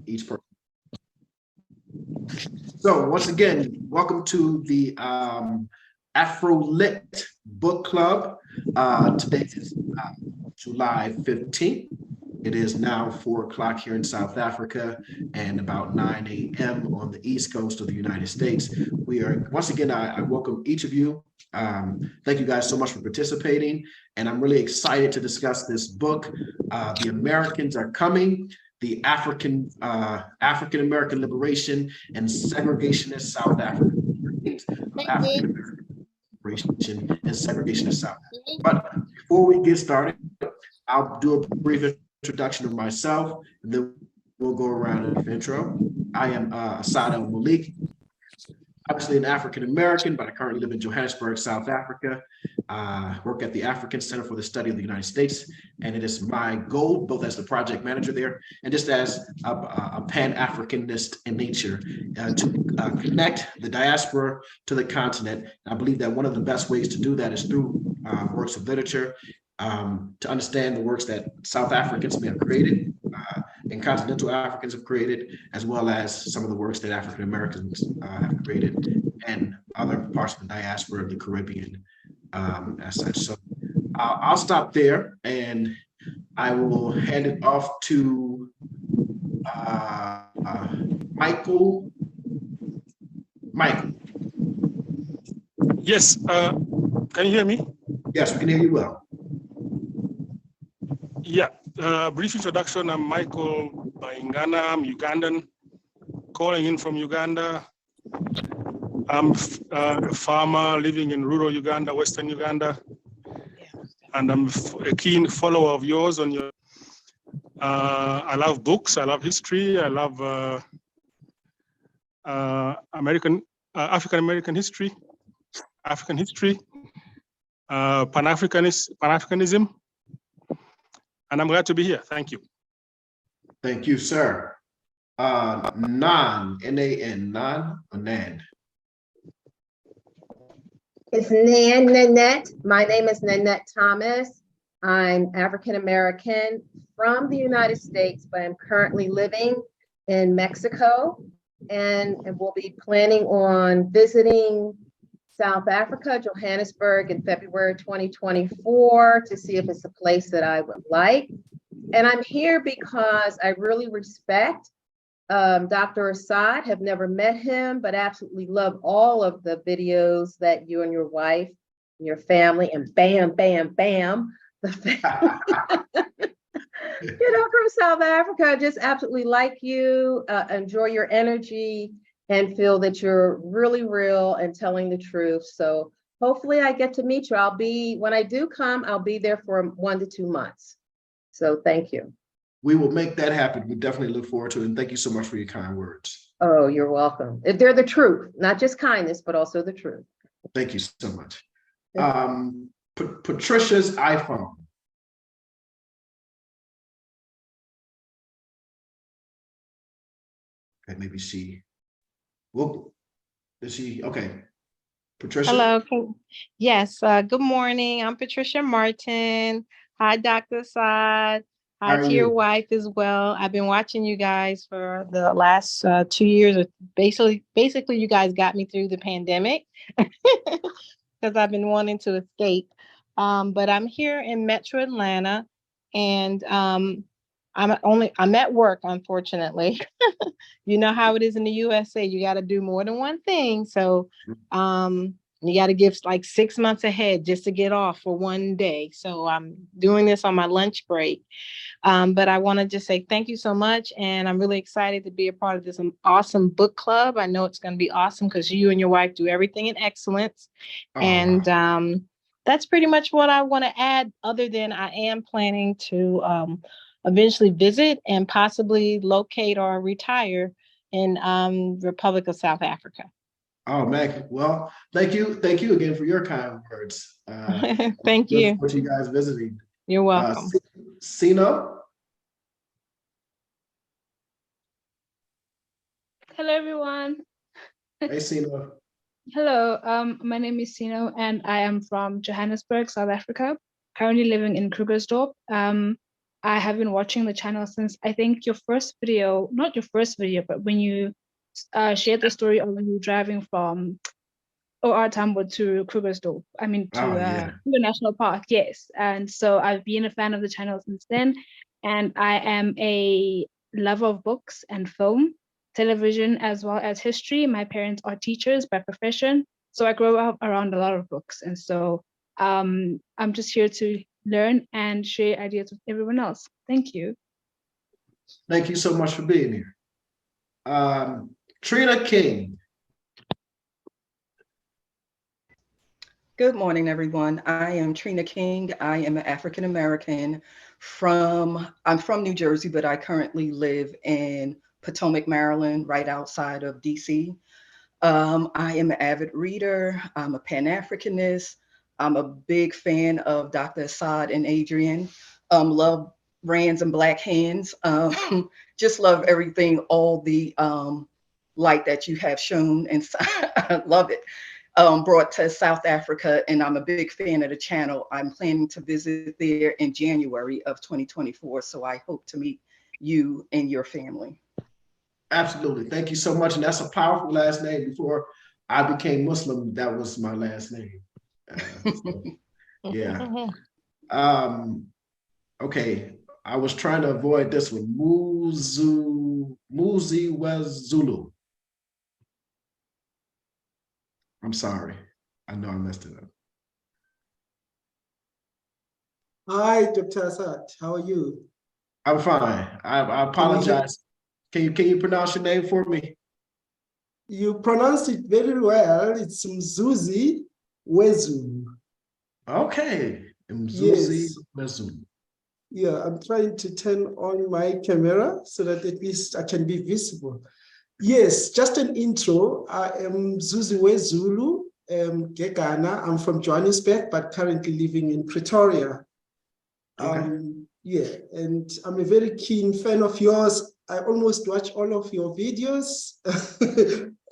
each person. So once again, welcome to the Afro-Lit Book Club. Today is July 15th. It is now 4 o'clock here in South Africa and about 9 a.m. on the East Coast of the United States. We are, once again, I welcome each of you. Thank you guys so much for participating. And I'm really excited to discuss this book, The Americans Are Coming, the African-American Liberation and Segregationist South Africa. African-American Liberation and Segregationist South Africa. But before we get started, I'll do a brief introduction of myself, and then we'll go around an intro. I am Asad El-Malik, obviously an African-American, but I currently live in Johannesburg, South Africa. Work at the African Center for the Study of the United States, and it is my goal, both as the project manager there and just as a Pan-Africanist in nature, to connect the diaspora to the continent. I believe that one of the best ways to do that is through works of literature, to understand the works that South Africans may have created, and continental Africans have created, as well as some of the works that African Americans have created, and other parts of the diaspora of the Caribbean as such. So I'll stop there, and I will hand it off to Michael. Michael. Yes, can you hear me? Yes, we can hear you well. Yeah, brief introduction. I'm Michael Baingana. I'm Ugandan, calling in from Uganda. I'm a farmer living in rural Uganda, Western Uganda. And I'm a keen follower of yours on your, I love books, I love history, I love African-American history, African history, Pan-Africanism. And I'm glad to be here. Thank you. Thank you, sir. Nan, N-A-N, Nan or Nan? It's Nanette. My name is Nanette Thomas. I'm African-American from the United States, but I'm currently living in Mexico, and we'll be planning on visiting South Africa, Johannesburg in February 2024 to see if it's a place that I would like. And I'm here because I really respect Dr. Assad, have never met him, but absolutely love all of the videos that you and your wife and your family and bam, bam, bam, the from South Africa, just absolutely like you, enjoy your energy, and feel that you're really real and telling the truth. So hopefully I get to meet you. When I do come, I'll be there for 1 to 2 months. So thank you. We will make that happen. We definitely look forward to it. And thank you so much for your kind words. Oh, you're welcome. They're the truth, not just kindness, but also the truth. Thank you so much. Patricia's iPhone. Okay, maybe she. Well, is she okay? Patricia. Hello. Yes. Good morning. I'm Patricia Martin. Hi, Dr. Assad. Hi to your wife as well. I've been watching you guys for the last 2 years. Basically, you guys got me through the pandemic because I've been wanting to escape. But I'm here in Metro Atlanta, and I'm at work, unfortunately. You know how it is in the USA. You got to do more than one thing. So you got to give like 6 months ahead just to get off for one day. So I'm doing this on my lunch break. But I want to just say thank you so much. And I'm really excited to be a part of this awesome book club. I know it's going to be awesome because you and your wife do everything in excellence. And that's pretty much what I want to add, other than I am planning to eventually visit and possibly locate or retire in Republic of South Africa. Oh, man. Well, thank you again for your kind words. Thank you. Look forward to you guys visiting. You're welcome. Sino. Hello, everyone. Hey, Sino. Hello, my name is Sino, and I am from Johannesburg, South Africa, currently living in Krugersdorp. I have been watching the channel since I think your first video, not your first video, but when you shared the story of you driving from OR Tambo to Krugersdorp, Oh, yeah. the national park, yes. And so I've been a fan of the channel since then. And I am a lover of books and film, television, as well as history. My parents are teachers by profession. So I grew up around a lot of books. And so I'm just here to learn and share ideas with everyone else. Thank you. Thank you so much for being here. Trina King. Good morning, everyone. I am Trina King. I am an African American I'm from New Jersey, but I currently live in Potomac, Maryland, right outside of DC. I am an avid reader. I'm a Pan-Africanist. I'm a big fan of Dr. Assad and Adrian. Love brands and black hands. Just love everything, all the light that you have shown, and I love it. Brought to South Africa, and I'm a big fan of the channel. I'm planning to visit there in January of 2024, so I hope to meet you and your family. Absolutely. Thank you so much. And that's a powerful last name. Before I became Muslim, that was my last name. Yeah. Okay. I was trying to avoid this one. Muzi Zulu. I'm sorry. I know I messed it up. Hi, Dr. Assad. How are you? I'm fine. I apologize. Can you pronounce your name for me? You pronounced it very well. It's Mzuzi Wezu. Okay. Mzuzi Yes. Wezu. Yeah, I'm trying to turn on my camera so that at least I can be visible. Yes, just an intro. I am Zuziwe Zulu, Ghana. I'm from Johannesburg, but currently living in Pretoria. Okay. Yeah, and I'm a very keen fan of yours. I almost watch all of your videos,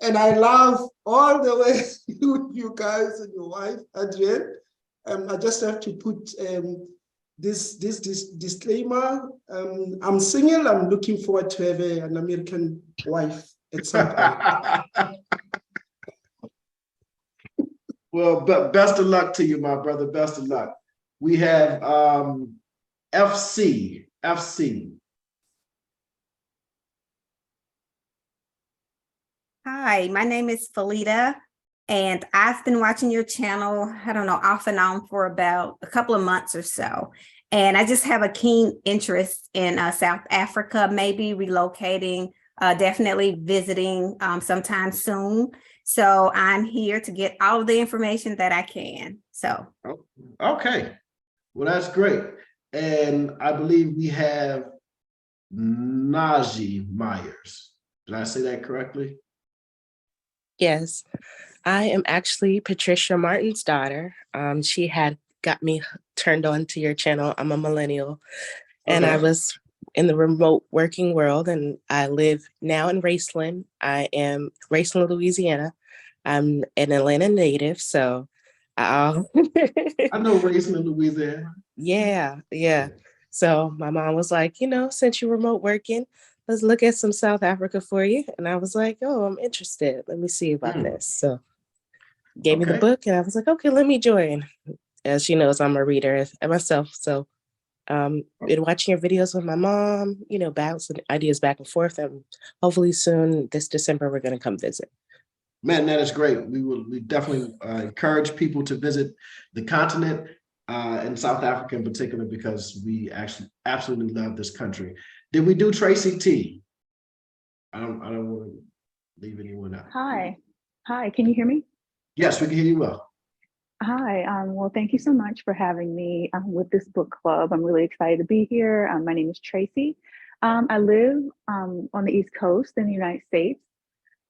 and I laugh all the way with you guys and your wife, Adrienne. I just have to put this disclaimer. I'm single. I'm looking forward to have an American wife at some point. Well, best of luck to you, my brother. Best of luck. We have FC. Hi, my name is Felita, and I've been watching your channel, I don't know, off and on for about a couple of months or so. And I just have a keen interest in South Africa, maybe relocating, definitely visiting sometime soon. So I'm here to get all of the information that I can. So. Okay. Well, that's great. And I believe we have Najee Myers. Did I say that correctly? Yes, I am actually Patricia Martin's daughter. She had got me turned on to your channel. I'm a millennial, and I was in the remote working world, and I live now in Raceland. I am Raceland, Louisiana. I'm an Atlanta native, so I know Raceland, Louisiana. Yeah. So my mom was like, since you're remote working, let's look at some South Africa for you. And I was like, oh, I'm interested. Let me see about this. So gave me the book, and I was like, okay, let me join. As she knows, I'm a reader myself. So been watching your videos with my mom, bouncing ideas back and forth. And hopefully soon this December, we're going to come visit. Man, that is great. We definitely encourage people to visit the continent and South Africa in particular, because we actually absolutely love this country. Did we do Tracy T? I don't want to leave anyone out. Hi, can you hear me? Yes, we can hear you well. Hi, well, thank you so much for having me with this book club. I'm really excited to be here. My name is Tracy. I live on the East Coast in the United States.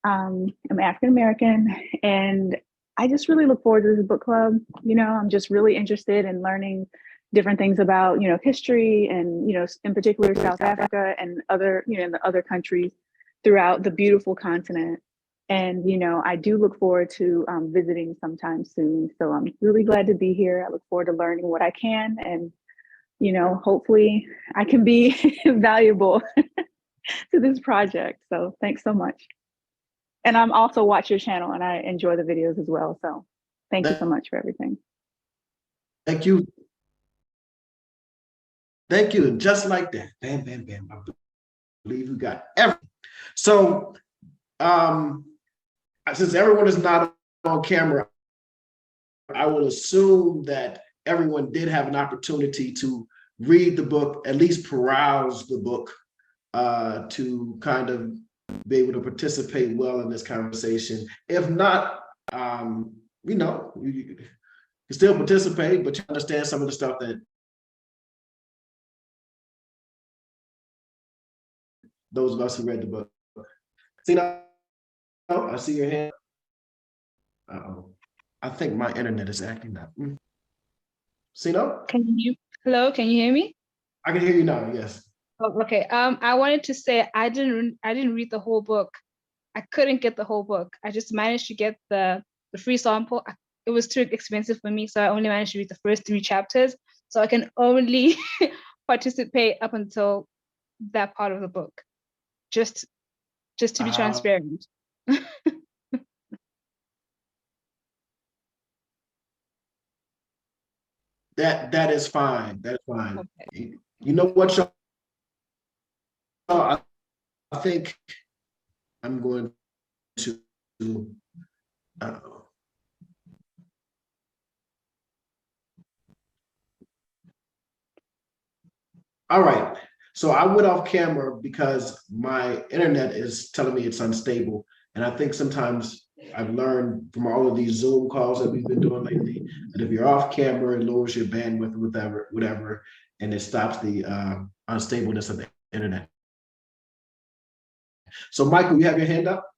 I'm African-American, and I just really look forward to this book club. I'm just really interested in learning different things about, history and, in particular, South Africa and other, in the other countries throughout the beautiful continent. And, I do look forward to visiting sometime soon. So I'm really glad to be here. I look forward to learning what I can and you know, hopefully I can be valuable to this project. So thanks so much. And I'm also watch your channel and I enjoy the videos as well. So thank you so much for everything. Thank you. Thank you. And just like that, bam, bam, bam. I believe we got everything. So since everyone is not on camera, I will assume that everyone did have an opportunity to read the book, at least peruse the book, to kind of be able to participate well in this conversation. If not, you know, you can still participate, but you understand some of the stuff that those of us who read the book. See, now, I see your hand. Uh-oh. I think my internet is acting up. Sino? Hello, can you hear me? I can hear you now, yes. Oh, okay. I wanted to say I didn't read the whole book. I couldn't get the whole book. I just managed to get the free sample. It was too expensive for me, so I only managed to read the first 3 chapters. So I can only participate up until that part of the book. Just to be transparent. That is fine. That's fine. Okay. You know what, y'all? I think I'm going to all right. So I went off camera because my internet is telling me it's unstable. And I think sometimes I've learned from all of these Zoom calls that we've been doing lately, that if you're off camera, it lowers your bandwidth, whatever, and it stops the unstableness of the internet. So Michael, you have your hand up?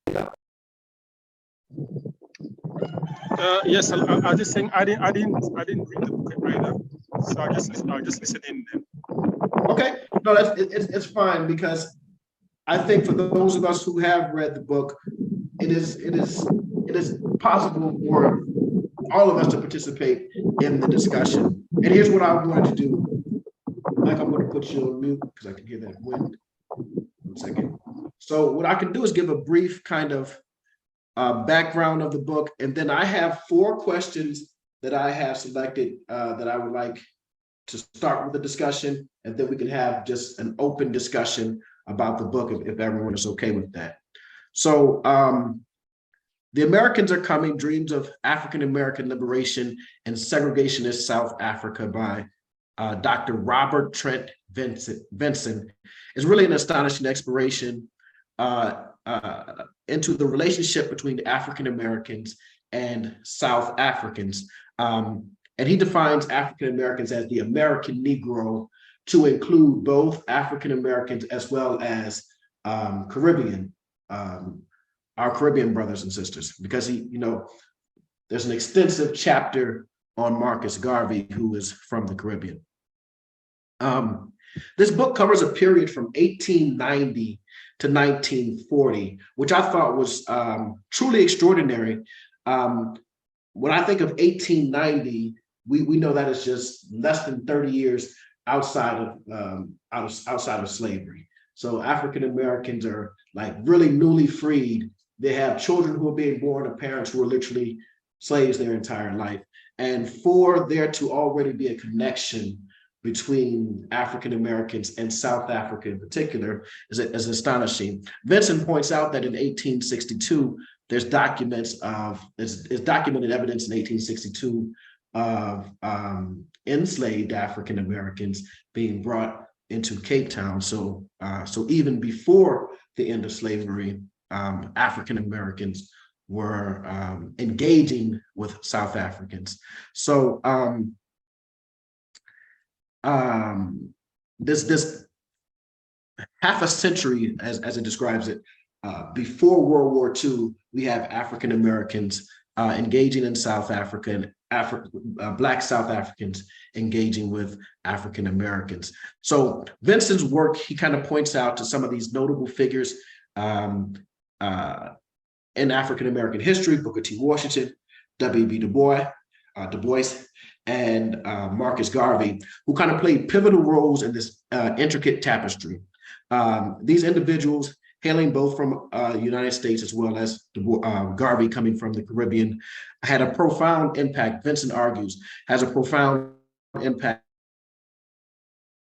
Yes, I just saying I didn't read the book either, so I just listened in then. Okay, no, it's fine, because I think for those of us who have read the book, it is possible for all of us to participate in the discussion. And here's what I'm going to do. Mike, I'm going to put you on mute because I can hear that wind. 1 second. So what I can do is give a brief kind of background of the book, and then I have 4 questions that I have selected that I would like to start with the discussion, and then we can have just an open discussion about the book if everyone is okay with that. So The Americans Are Coming, Dreams of African-American Liberation in Segregationist South Africa by Dr. Robert Trent Vinson is really an astonishing exploration into the relationship between African-Americans and South Africans. And he defines African-Americans as the American Negro, to include both African-Americans as well as Caribbean, our Caribbean brothers and sisters, because there's an extensive chapter on Marcus Garvey, who is from the Caribbean. This book covers a period from 1890 to 1940, which I thought was truly extraordinary. When I think of 1890, we know that it's just less than 30 years outside of slavery. So African Americans are like really newly freed. They have children who are being born to parents who are literally slaves their entire life. And for there to already be a connection between African Americans and South Africa in particular is astonishing. Vinson points out that in 1862, there's documented evidence in 1862 of enslaved African Americans being brought into Cape Town. So even before the end of slavery, African Americans were engaging with South Africans. So this half a century, as it describes it, before World War II, we have African Americans engaging in South Africa, and Black South Africans engaging with African Americans. So Vinson's work, he kind of points out to some of these notable figures in African American history: Booker T. Washington, W.B. Du Bois, and Marcus Garvey, who kind of played pivotal roles in this intricate tapestry. These individuals, hailing both from the United States as well as Garvey coming from the Caribbean, had a profound impact, Vincent argues, has a profound impact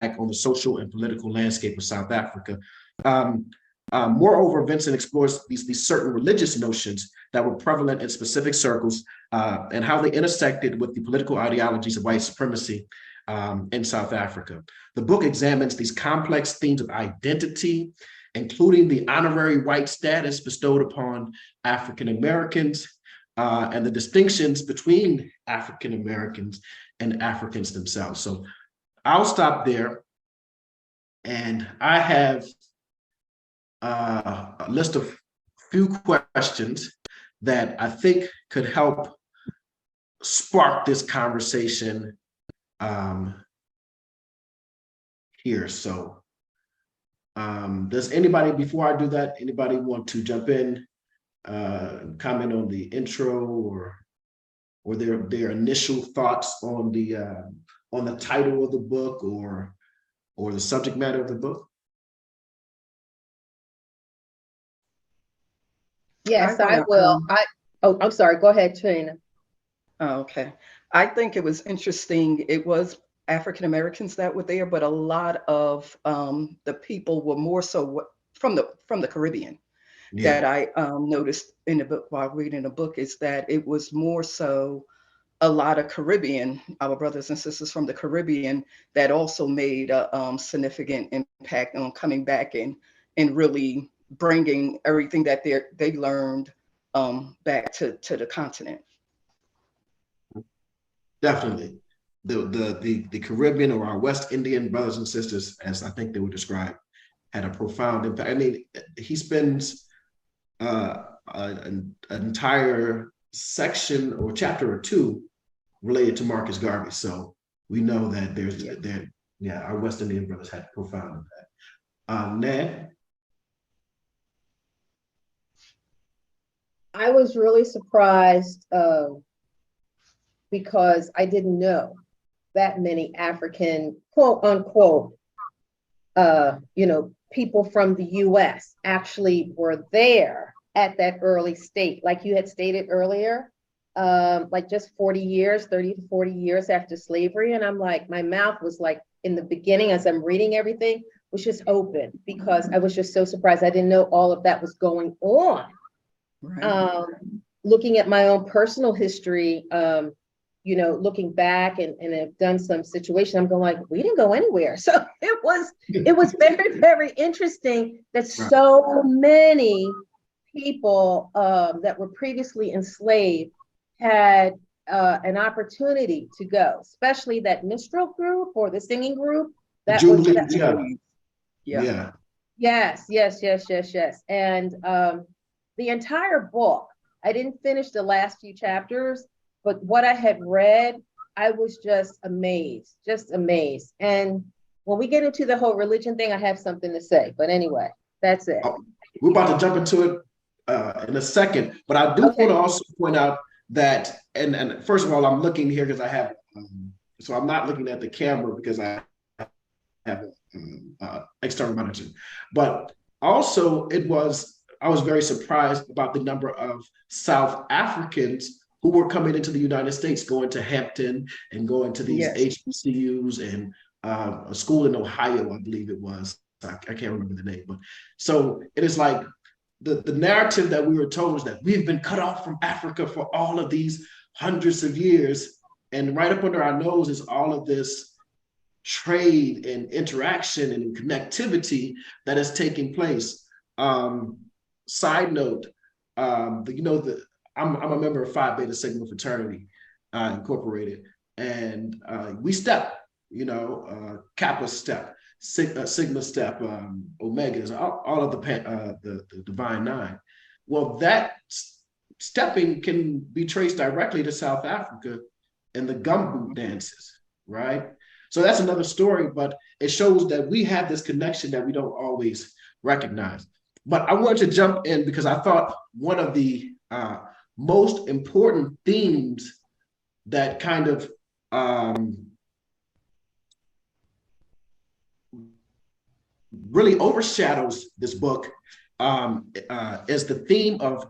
on the social and political landscape of South Africa. Moreover, Vincent explores these certain religious notions that were prevalent in specific circles and how they intersected with the political ideologies of white supremacy in South Africa. The book examines these complex themes of identity, including the honorary white status bestowed upon African Americans and the distinctions between African Americans and Africans themselves. So I'll stop there. And I have a list of few questions that I think could help spark this conversation here. So does anybody, before I do that, anybody want to jump in, comment on the intro or their initial thoughts on the title of the book or the subject matter of the book? Yes, I will. I'm sorry. Go ahead, Trina. Oh, okay. I think it was interesting. It was African Americans that were there, but a lot of the people were more so from the Caribbean. Yeah. That I noticed in the book while reading the book is that it was more so a lot of Caribbean, our brothers and sisters from the Caribbean, that also made a significant impact on coming back and really bringing everything that they learned back to the continent. Definitely. The Caribbean, or our West Indian brothers and sisters, as I think they were described, had a profound impact. I mean, he spends an entire section or chapter or two related to Marcus Garvey. So we know that our West Indian brothers had a profound impact. Ned? I was really surprised because I didn't know that many African, quote unquote, people from the US actually were there at that early state. Like you had stated earlier, like just 30 to 40 years after slavery. And I'm like, my mouth was like, in the beginning, as I'm reading everything, was just open because I was just so surprised. I didn't know all of that was going on. Right. Looking at my own personal history, looking back and have done some situation, I'm going like, we didn't go anywhere. So it was very, very interesting that so many people that were previously enslaved had an opportunity to go, especially that minstrel group or the singing group. That was yeah. Yes. And the entire book, I didn't finish the last few chapters, but what I had read, I was just amazed. And when we get into the whole religion thing, I have something to say. But anyway, that's it. We're about to jump into it in a second, but I do want to also point out that, and first of all, I'm looking here because I have, so I'm not looking at the camera because I have external monitoring, but also I was very surprised about the number of South Africans who were coming into the United States, going to Hampton and going to these HBCUs and a school in Ohio, I believe it was. I can't remember the name, but so it is like the narrative that we were told is that we've been cut off from Africa for all of these hundreds of years, and right up under our nose is all of this trade and interaction and connectivity that is taking place. Side note, I'm a member of Phi Beta Sigma fraternity incorporated, and we step, Kappa step, Sigma step, Omegas, all of the Divine Nine. Well, that stepping can be traced directly to South Africa and the gumboot dances, right? So that's another story, but it shows that we have this connection that we don't always recognize. But I wanted to jump in because I thought one of the most important themes that kind of um, really overshadows this book is the theme of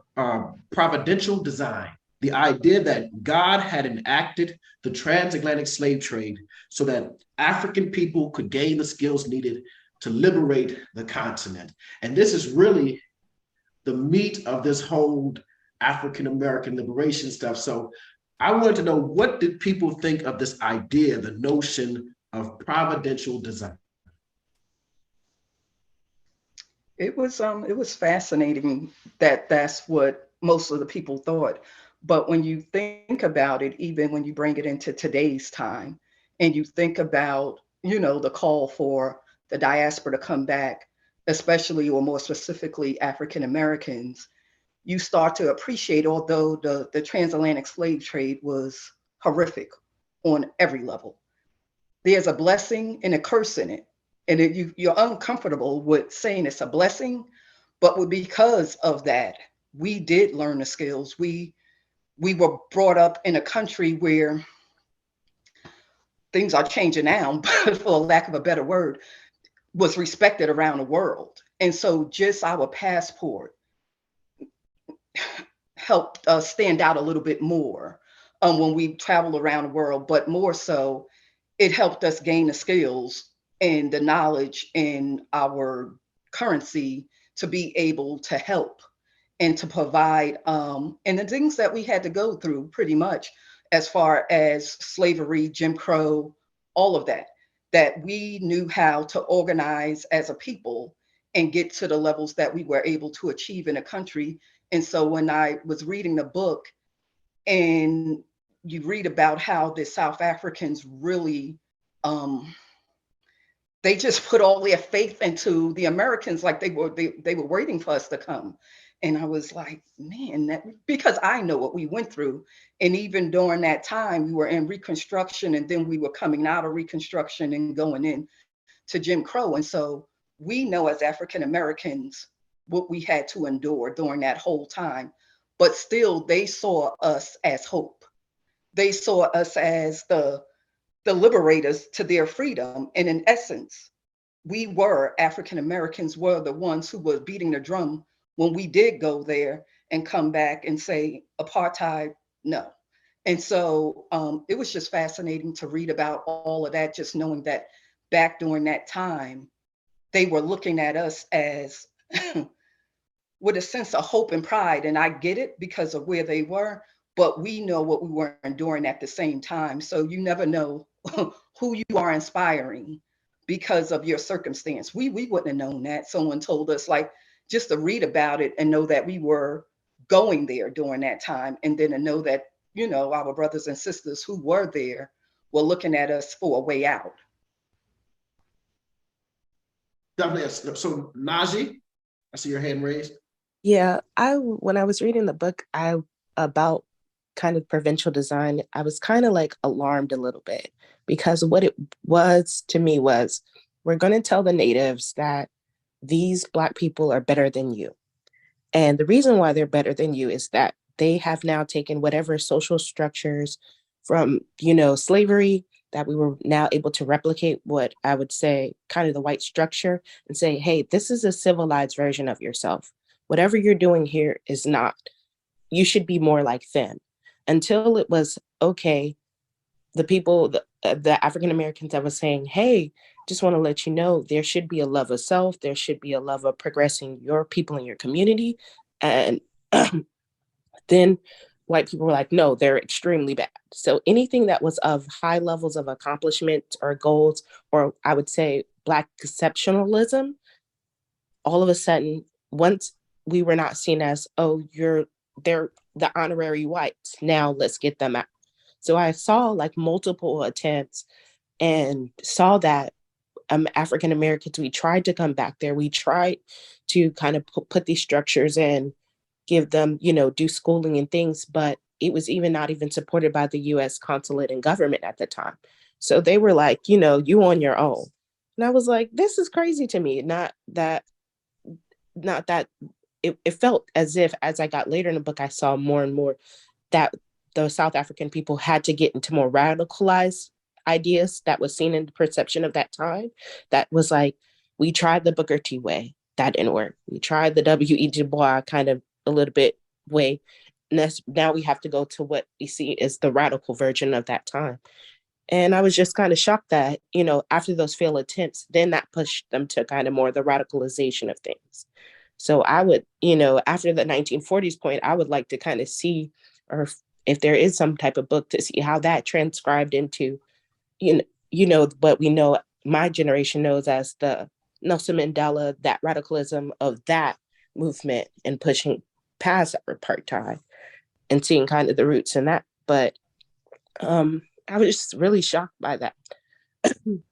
providential design. The idea that God had enacted the transatlantic slave trade so that African people could gain the skills needed to liberate the continent. And this is really the meat of this whole African American liberation stuff. So I wanted to know, what did people think of this idea, the notion of providential design? It was fascinating that that's what most of the people thought. But when you think about it, even when you bring it into today's time, and you think about, the call for the diaspora to come back, especially or more specifically African Americans, you start to appreciate, although the transatlantic slave trade was horrific on every level, there's a blessing and a curse in it. And you're uncomfortable with saying it's a blessing, but because of that, we did learn the skills. We were brought up in a country where things are changing now, but for lack of a better word, was respected around the world. And so just our passport helped us stand out a little bit more when we travel around the world, but more so, it helped us gain the skills and the knowledge in our currency to be able to help and to provide and the things that we had to go through pretty much as far as slavery, Jim Crow, all of that, that we knew how to organize as a people and get to the levels that we were able to achieve in a country. And so when I was reading the book and you read about how the South Africans really they just put all their faith into the Americans, like they were waiting for us to come. And I was like, man, because I know what we went through. And even during that time, we were in Reconstruction, and then we were coming out of Reconstruction and going in to Jim Crow. And so we know as African Americans what we had to endure during that whole time. But still, they saw us as hope. They saw us as the liberators to their freedom. And in essence, we were African Americans were the ones who were beating the drum when we did go there and come back and say apartheid, no. And so it was just fascinating to read about all of that, just knowing that back during that time, they were looking at us as with a sense of hope and pride. And I get it because of where they were, but we know what we were enduring at the same time. So you never know who you are inspiring because of your circumstance. We wouldn't have known that. Someone told us, like, just to read about it and know that we were going there during that time. And then to know that, our brothers and sisters who were there were looking at us for a way out. Definitely. So Najee, I see your hand raised. Yeah, when I was reading the book, about kind of provincial design, I was kind of like alarmed a little bit, because what it was to me was, we're going to tell the natives that these Black people are better than you. And the reason why they're better than you is that they have now taken whatever social structures from, slavery, that we were now able to replicate what I would say kind of the white structure, and say, hey, this is a civilized version of yourself. Whatever you're doing here is not. You should be more like them. Until it was, okay, the people, the African Americans that was saying, hey, just want to let you know, there should be a love of self. There should be a love of progressing your people in your community. And then white people were like, no, they're extremely bad. So anything that was of high levels of accomplishment or goals, or I would say Black exceptionalism, all of a sudden, once we were not seen as, oh, they're the honorary whites, now let's get them out. So I saw like multiple attempts and saw that African Americans, we tried to come back there. We tried to kind of put these structures in, give them, do schooling and things, but it was not even supported by the US consulate and government at the time. So they were like, you on your own. And I was like, this is crazy to me. Not that it felt as if, as I got later in the book, I saw more and more that the South African people had to get into more radicalized ideas that was seen in the perception of that time. That was like, we tried the Booker T way, that didn't work. We tried the W.E. Du Bois kind of a little bit way. Now we have to go to what we see is the radical version of that time. And I was just kind of shocked that, you know, after those failed attempts, then that pushed them to kind of more the radicalization of things. So I would, you know, after the 1940s point, I would like to kind of see, or if there is some type of book, to see how that transcribed into, you know, what we know, my generation knows as the Nelson Mandela, that radicalism of that movement and pushing past apartheid and seeing kind of the roots in that. But I was just really shocked by that.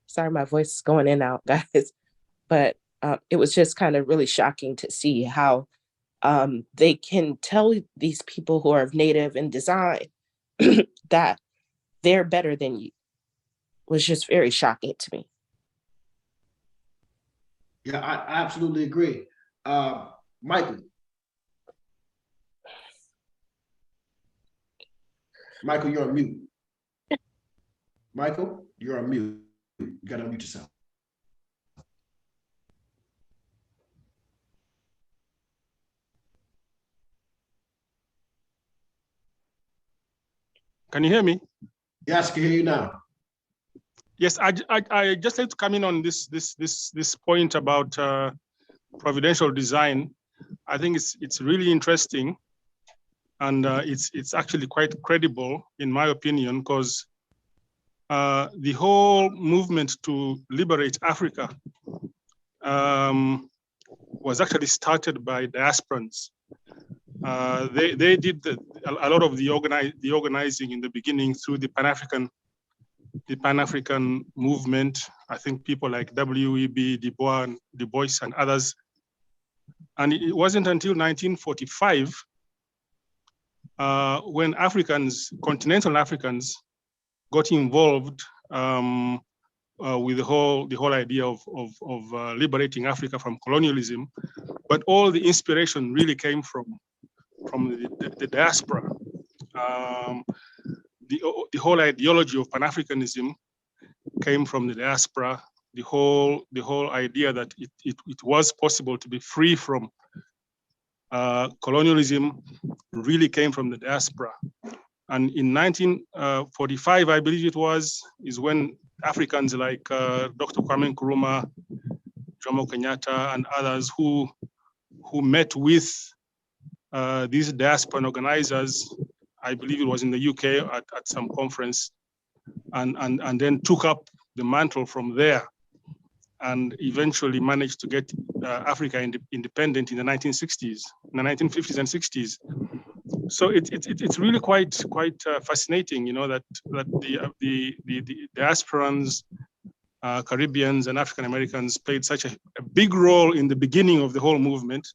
Sorry, my voice is going in and out, guys. But it was just kind of really shocking to see how they can tell these people who are of Native and design that they're better than you. Was just very shocking to me. Yeah, I absolutely agree. Michael. Michael, you're on mute. Michael, you're on mute. You got to unmute yourself. Can you hear me? Yes, I can hear you now. Yes, I just like to come in on this point about providential design. I think it's really interesting, and it's actually quite credible in my opinion, because the whole movement to liberate Africa was actually started by diasporans. They did a lot of the organizing in the beginning through the Pan-African movement. I think people like W.E.B. Du Bois and others. And it wasn't until 1945 when continental Africans, got involved with the whole idea of liberating Africa from colonialism. But all the inspiration really came from the diaspora. The whole ideology of Pan-Africanism came from the diaspora. The whole idea that it was possible to be free from colonialism really came from the diaspora. And in 1945, I believe is when Africans like Dr. Kwame Nkrumah, Jomo Kenyatta, and others who met with these diaspora organizers, I believe it was in the UK at some conference, and then took up the mantle from there, and eventually managed to get Africa independent in the 1960s, in the 1950s and 60s. So it's really quite fascinating, you know, that the diasporans, Caribbeans and African Americans played such a big role in the beginning of the whole movement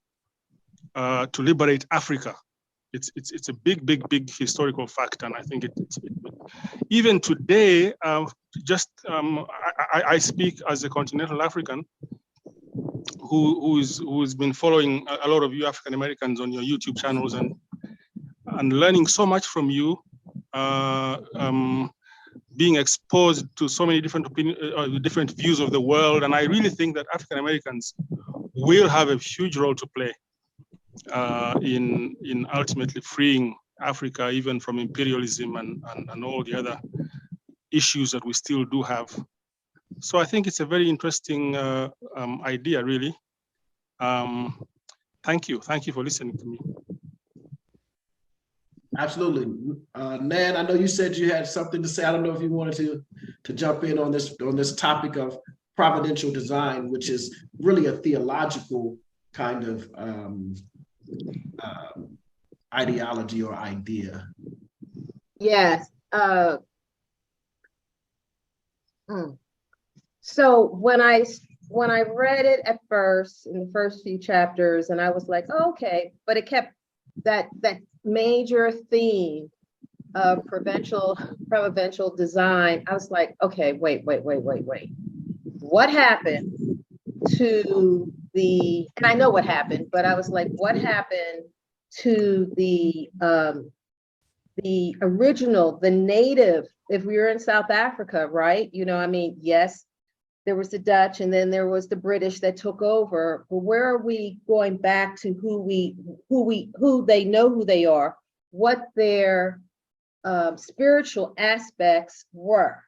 to liberate Africa. It's a big historical fact, and I think even today, I speak as a continental African who's been following a lot of you African Americans on your YouTube channels and learning so much from you, being exposed to so many different different views of the world, and I really think that African Americans will have a huge role to play in ultimately freeing Africa even from imperialism and all the other issues that we still do have. So I think it's a very interesting idea, really. Thank you for listening to me. Absolutely. Nan, I know you said you had something to say. I don't know if you wanted to jump in on this topic of providential design, which is really a theological kind of ideology or idea. Yes. So when I read it at first, in the first few chapters, and I was like, oh, okay, but it kept that major theme of providential design. I was like, okay, wait. What happened to and I know what happened, but I was like, what happened to the the original, the native, if we were in South Africa, right? You know, I mean, yes, there was the Dutch and then there was the British that took over, but where are we going back to who they know who they are, what their spiritual aspects were?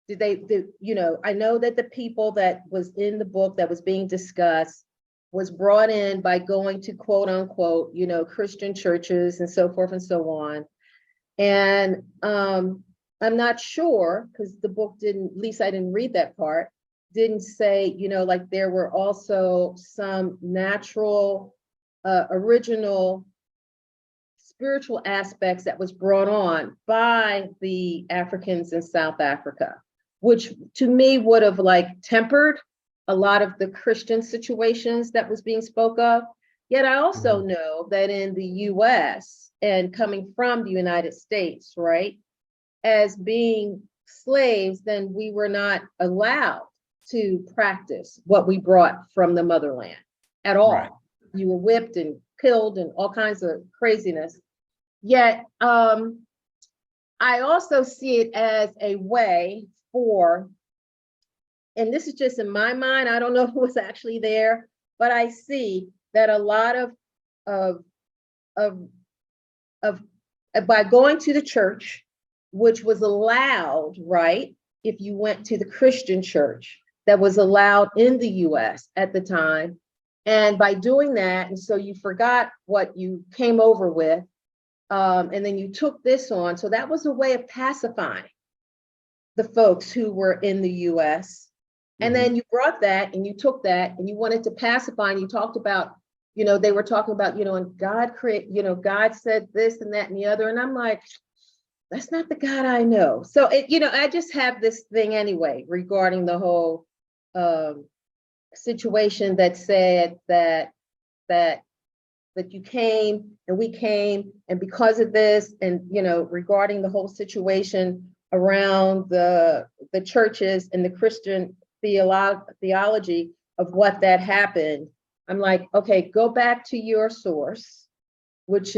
You know, I know that the people that was in the book that was being discussed was brought in by going to quote unquote, you know, Christian churches and so forth and so on. And I'm not sure, because the book didn't, at least I didn't read that part, didn't say, you know, like there were also some natural, original spiritual aspects that was brought on by the Africans in South Africa, which to me would have like tempered a lot of the Christian situations that was being spoke of. Yet I also know that in the US and coming from the United States, right, as being slaves, then we were not allowed to practice what we brought from the motherland at all. Right. You were whipped and killed and all kinds of craziness. Yet I also see it as a way for, and this is just in my mind, I don't know who was actually there, but I see that a lot of by going to the church, which was allowed, right? If you went to the Christian church that was allowed in the US at the time. And by doing that, and so you forgot what you came over with, and then you took this on. So that was a way of pacifying the folks who were in the US. And then you brought that and you took that and you wanted to pacify, and you talked about, you know, they were talking about, you know, and God God said this and that and the other. And I'm like, that's not the God I know. So it, you know, I just have this thing anyway regarding the whole situation that said that you came and we came, and because of this, and you know, regarding the whole situation around the churches and the Christian theology of what that happened, I'm like, okay, go back to your source, which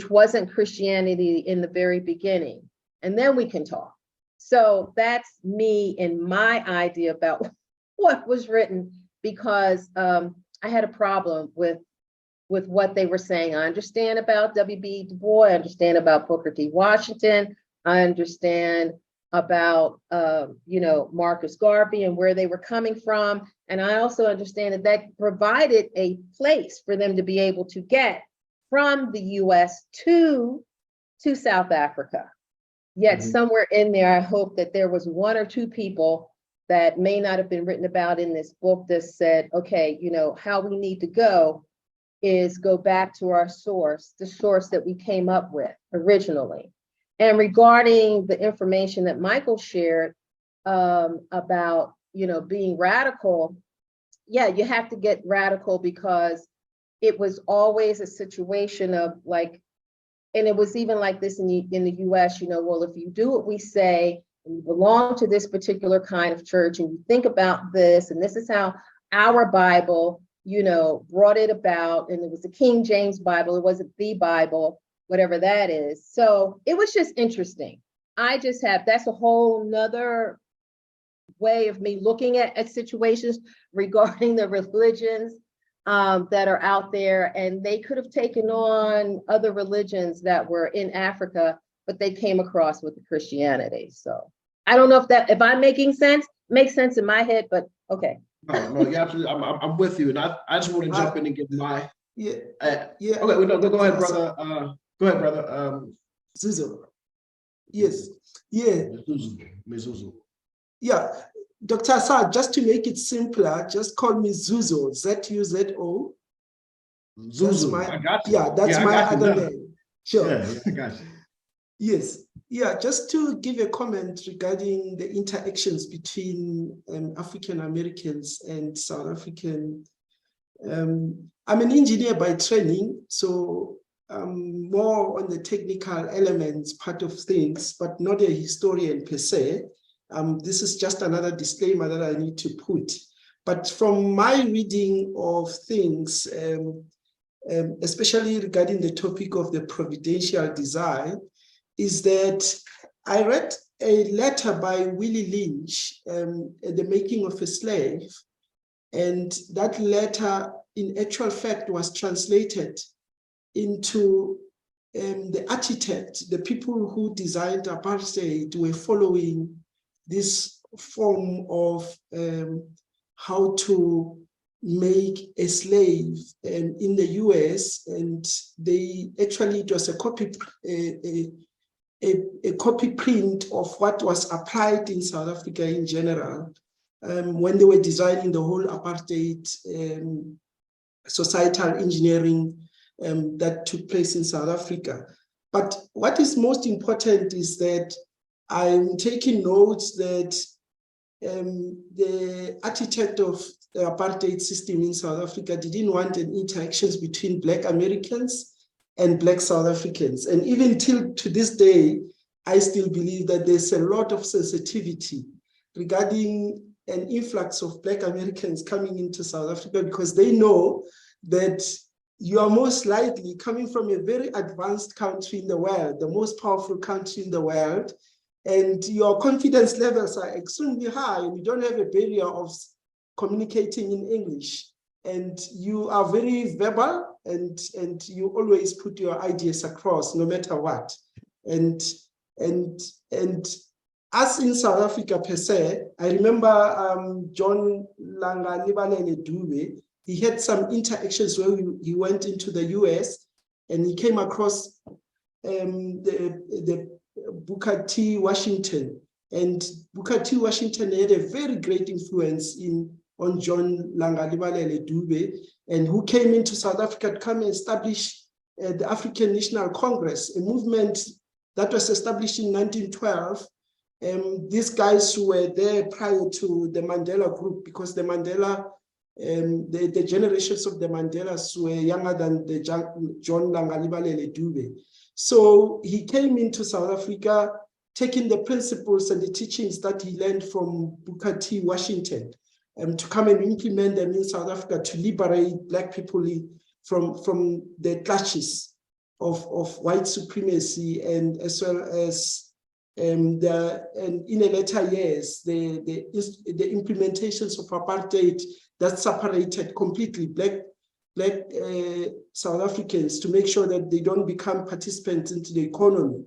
wasn't Christianity in the very beginning, and then we can talk. So that's me and my idea about what was written, because I had a problem with what they were saying. I understand about W.B. Du Bois, I understand about Booker T. Washington, I understand about you know, Marcus Garvey and where they were coming from, and I also understand that provided a place for them to be able to get from the US to South Africa. Yet somewhere in there, I hope that there was one or two people that may not have been written about in this book that said, okay, you know, how we need to go is go back to our source, the source that we came up with originally. And regarding the information that Michael shared about, you know, being radical, yeah, you have to get radical, because it was always a situation of like, and it was even like this in the US, you know, well, if you do what we say, and you belong to this particular kind of church, and you think about this, and this is how our Bible, you know, brought it about, and it was the King James Bible, it wasn't the Bible, whatever that is. So it was just interesting. That's a whole nother way of me looking at situations regarding the religions that are out there, and they could have taken on other religions that were in Africa, but they came across with the Christianity. So I don't know if I'm making sense, makes sense in my head, but okay. No, yeah, absolutely. I'm with you, and I just want to jump in and give my Okay, go ahead, brother. Go ahead, brother. Zuzu. Yes, yeah. Zuzu. Yeah, Dr. Assad, just to make it simpler, just call me Zuzo, Z-U-Z-O. Zuzu, I got you. Yeah, that's my other name. Sure. Yeah, I got you. Yes, yeah, just to give a comment regarding the interactions between African Americans and South African. I'm an engineer by training, so more on the technical elements part of things, but not a historian per se. This is just another disclaimer that I need to put. But from my reading of things, especially regarding the topic of the providential design, is that I read a letter by Willie Lynch, The Making of a Slave, and that letter, in actual fact, was translated into the architect, the people who designed apartheid were following this form of how to make a slave in the US, and they actually, it was a copy print of what was applied in South Africa in general when they were designing the whole apartheid societal engineering that took place in South Africa. But what is most important is that I'm taking notes that the architect of the apartheid system in South Africa didn't want an interactions between Black Americans and Black South Africans. And even till to this day, I still believe that there's a lot of sensitivity regarding an influx of Black Americans coming into South Africa, because they know that you are most likely coming from a very advanced country in the world, the most powerful country in the world, and your confidence levels are extremely high, and you don't have a barrier of communicating in English, and you are very verbal, and you always put your ideas across no matter what. And us in South Africa per se, I remember John Langalibalele Dube, he had some interactions where he went into the US and he came across the Booker T. Washington. And Booker T. Washington had a very great influence on John Langalibalele Dube, and who came into South Africa to come and establish the African National Congress, a movement that was established in 1912. These guys who were there prior to the Mandela group, because the Mandela, the generations of the Mandelas were younger than the John Langalibalele Dube. So he came into South Africa, taking the principles and the teachings that he learned from Booker T. Washington, to come and implement them in South Africa to liberate Black people from the clutches of white supremacy, and as well as and in the later years, the implementations of apartheid that separated completely Black South Africans to make sure that they don't become participants into the economy.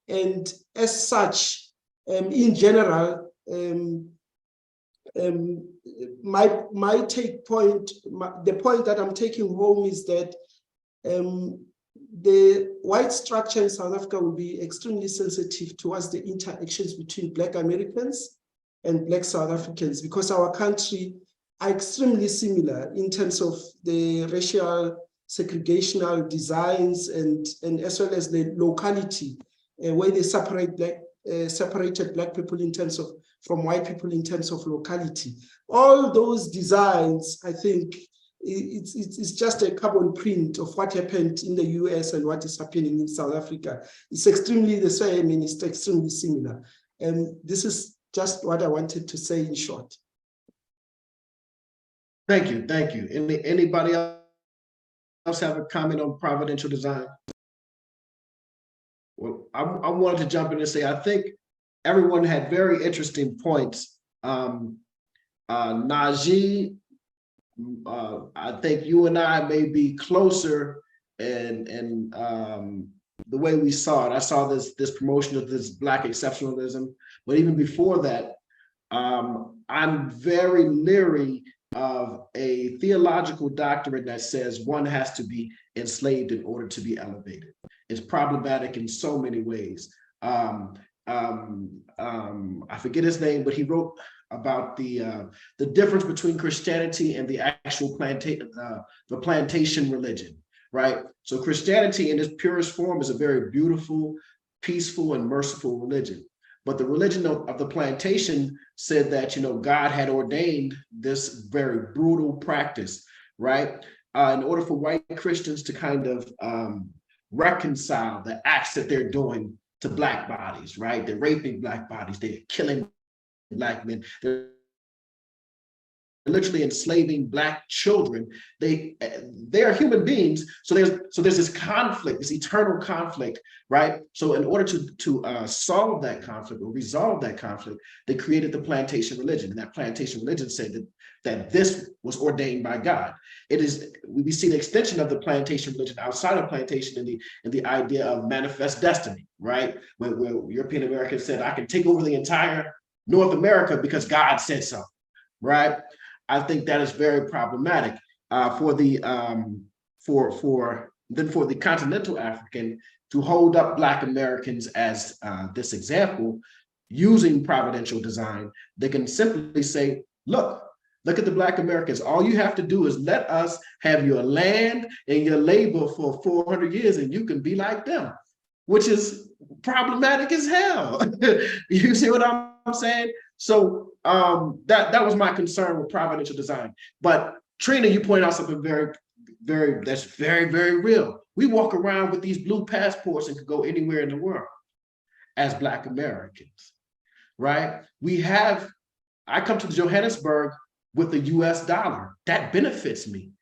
And as such, in general, my take point, the point that I'm taking home is that the white structure in South Africa will be extremely sensitive towards the interactions between Black Americans and Black South Africans, because our country are extremely similar in terms of the racial segregational designs and as well as the locality, where they separated Black people in terms of from white people in terms of locality. All those designs, I think, it's just a carbon print of what happened in the US and what is happening in South Africa. It's extremely the same and it's extremely similar. And this is just what I wanted to say in short. Thank you, thank you. Anybody else have a comment on providential design? Well, I wanted to jump in and say, I think everyone had very interesting points. Najee, I think you and I may be closer and the way we saw it. I saw this promotion of this Black exceptionalism, but even before that, I'm very leery of a theological doctrine that says one has to be enslaved in order to be elevated. It's problematic in so many ways. I forget his name, but he wrote about the difference between Christianity and the actual plantation religion, right? So Christianity in its purest form is a very beautiful, peaceful, and merciful religion. But the religion of the plantation said that, God had ordained this very brutal practice, right? In order for white Christians to kind of reconcile the acts that they're doing to Black bodies, right? They're raping Black bodies, they're killing Black men, they're literally enslaving Black children. They are human beings. So there's this conflict, this eternal conflict, right? So in order to solve that conflict or resolve that conflict, they created the plantation religion, and that plantation religion said that this was ordained by God. It is, we see the extension of the plantation religion outside of plantation in the idea of manifest destiny, right? Where European Americans said, I can take over the entire North America because God said so, right? I think that is very problematic for the continental African to hold up Black Americans as this example using providential design. They can simply say, look at the Black Americans. All you have to do is let us have your land and your labor for 400 years and you can be like them, which is problematic as hell. You see what I'm saying? So that was my concern with providential design. But Trina, you pointed out something that's very, very real. We walk around with these blue passports and could go anywhere in the world as Black Americans, right? I come to Johannesburg with the US dollar. That benefits me.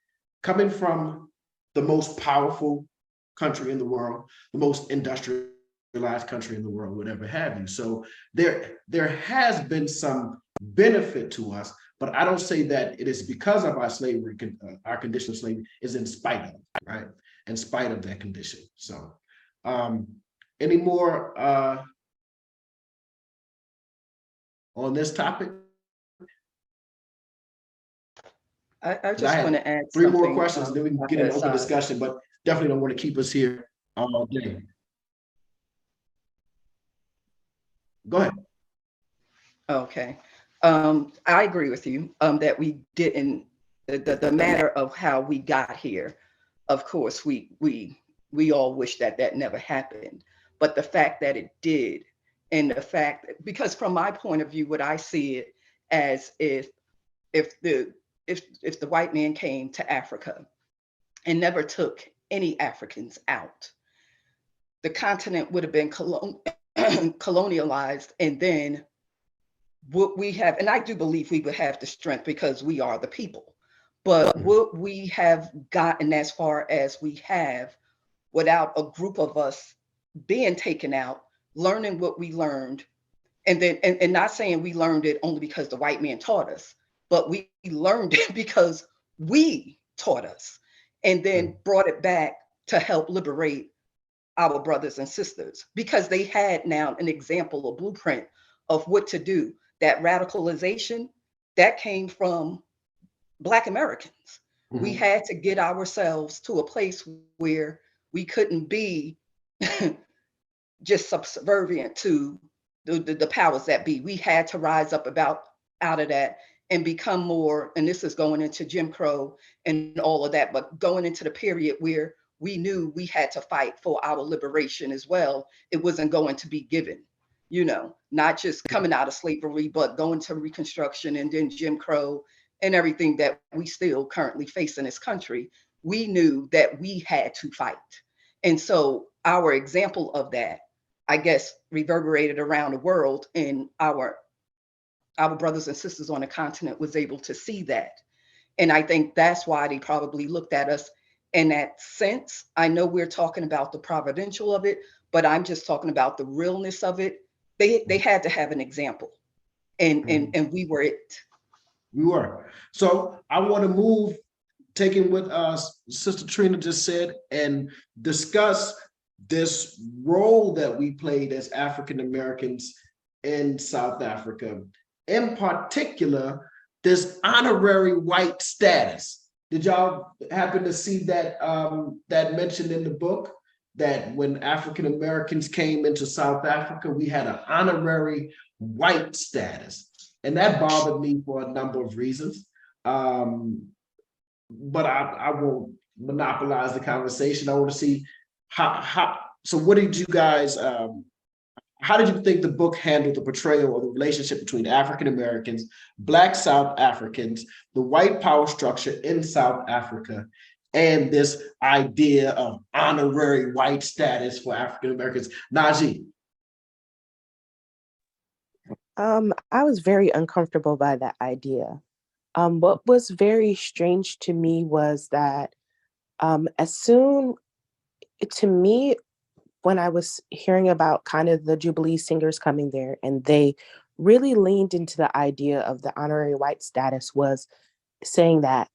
Coming from the most powerful country in the world, the most industrialized country in the world, whatever have you. So there has been some benefit to us, but I don't say that it is because of our slavery, our condition of slavery is in spite of, right? In spite of that condition. So any more on this topic? I just want to add three something. More questions, and then we can get an open discussion, but definitely don't want to keep us here all day. Go ahead. Okay. I agree with you that we didn't, the matter of how we got here, of course, we all wish that never happened. But the fact that it did, and the fact, because from my point of view, what I see it as if the white man came to Africa and never took any Africans out, the continent would have been colonialized, and then what we have, and I do believe we would have the strength because we are the people, but what we have gotten as far as we have without a group of us being taken out, learning what we learned, and then and not saying we learned it only because the white man taught us, but we learned it because we taught us and then brought it back to help liberate our brothers and sisters, because they had now an example, a blueprint of what to do. That radicalization, that came from Black Americans. Mm-hmm. We had to get ourselves to a place where we couldn't be just subservient to the powers that be. We had to rise up out of that and become more, and this is going into Jim Crow and all of that, but going into the period where we knew we had to fight for our liberation as well. It wasn't going to be given, not just coming out of slavery, but going to Reconstruction and then Jim Crow and everything that we still currently face in this country. We knew that we had to fight. And so our example of that, I guess, reverberated around the world, and our brothers and sisters on the continent was able to see that. And I think that's why they probably looked at us in that sense. I know we're talking about the providential of it, but I'm just talking about the realness of it. They had to have an example, and we were it. We were. So I want to move, taking what Sister Trina just said, and discuss this role that we played as African Americans in South Africa. In particular, this honorary white status. Did y'all happen to see that that mentioned in the book, that when African Americans came into South Africa, we had an honorary white status? And that bothered me for a number of reasons. But I won't monopolize the conversation. I want to see so what did you guys, how did you think the book handled the portrayal of the relationship between African Americans, Black South Africans, the white power structure in South Africa, and this idea of honorary white status for African Americans? Najee. I was very uncomfortable by that idea. What was very strange to me was that as soon, to me, when I was hearing about kind of the Jubilee singers coming there, and they really leaned into the idea of the honorary white status, was saying that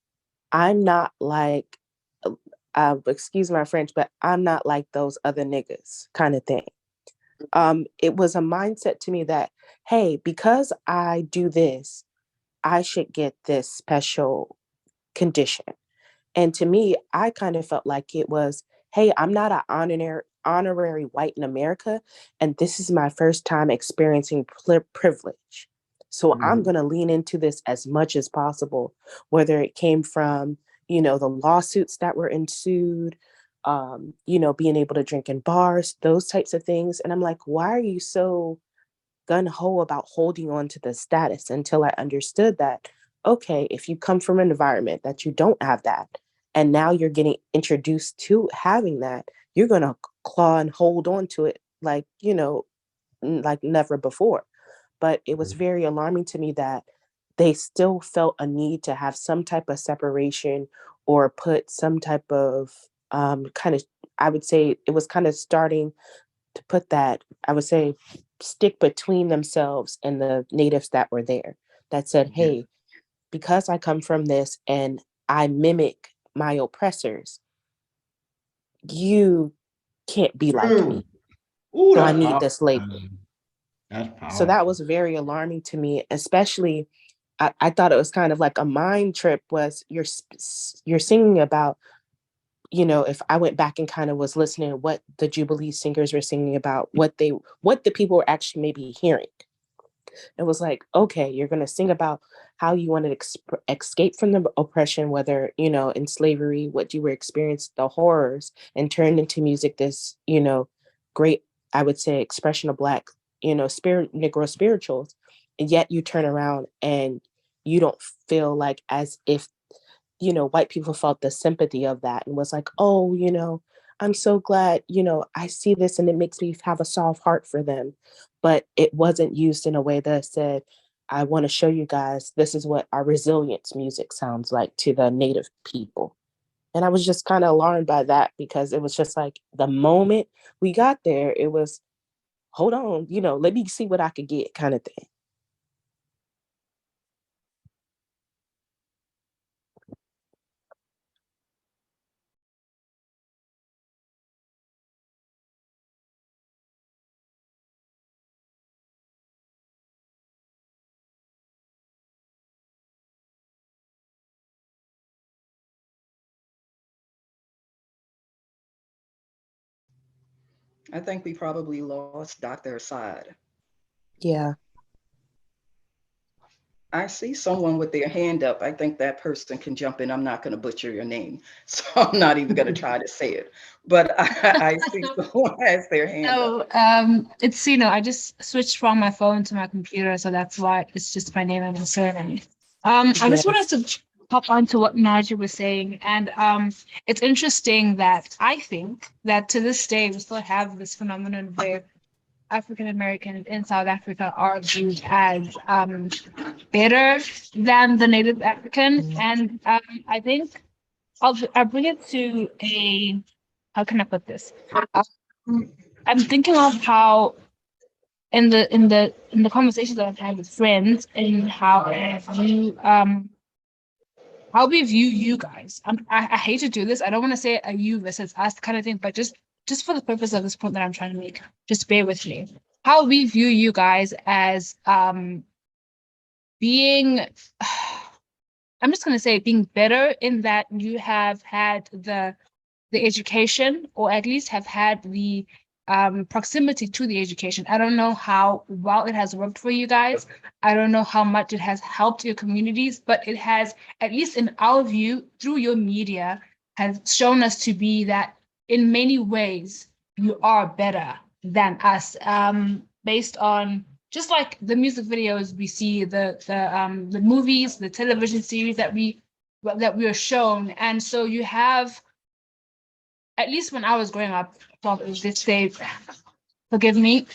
I'm not like, excuse my French, but I'm not like those other niggas kind of thing. It was a mindset to me that, hey, because I do this, I should get this special condition. And to me, I kind of felt like it was, hey, I'm not an honorary white in America, and this is my first time experiencing privilege. So I'm going to lean into this as much as possible, whether it came from, the lawsuits that were ensued, being able to drink in bars, those types of things. And I'm like, why are you so gun-ho about holding on to the status, until I understood that, okay, if you come from an environment that you don't have that, and now you're getting introduced to having that, you're going to claw and hold on to it like, like never before. But it was very alarming to me that they still felt a need to have some type of separation, or put some type of kind of, I would say it was kind of starting to put that, I would say, stick between themselves and the natives that were there, that said, hey, because I come from this and I mimic my oppressors, you can't be like me. Ooh, So I that's need powerful. this label. That's So that powerful. was very alarming to me, especially I thought it was kind of like a mind trip. Was you're singing about, if I went back and kind of was listening to what the Jubilee singers were singing about, what the people were actually maybe hearing. It was like, okay, you're going to sing about how you want to escape from the oppression, whether, in slavery, what you were experiencing, the horrors, and turned into music, this, great, I would say, expression of Black, Negro spirituals. And yet you turn around and you don't feel like as if, white people felt the sympathy of that and was like, oh, I'm so glad, I see this and it makes me have a soft heart for them. But it wasn't used in a way that said, I want to show you guys, this is what our resilience music sounds like to the Native people. And I was just kind of alarmed by that, because it was just like the moment we got there, it was, hold on, let me see what I could get kind of thing. I think we probably lost Dr. Assad. Yeah. I see someone with their hand up. I think that person can jump in. I'm not going to butcher your name, so I'm not even going to try to say it. But I see someone has their hand up. It's I just switched from my phone to my computer, so that's why it's just my name and my surname. I just wanted to pop onto what Naji was saying, and it's interesting that I think that to this day we still have this phenomenon where African Americans in South Africa are viewed as better than the Native African, and I think I'll bring it to a, how can I put this? I'm thinking of how in the conversations that I've had with friends, and how we view you guys. I hate to do this. I don't want to say a you versus us kind of thing, but just for the purpose of this point that I'm trying to make, just bear with me. How we view you guys as being I'm just going to say being better, in that you have had the education, or at least have had the proximity to the education. I don't know how well it has worked for you guys. I don't know how much it has helped your communities, but it has, at least in our view, through your media, has shown us to be that in many ways you are better than us, based on just like the music videos we see, the movies, the television series that we are shown. And so you have, at least when I was growing up, well, this say, forgive me.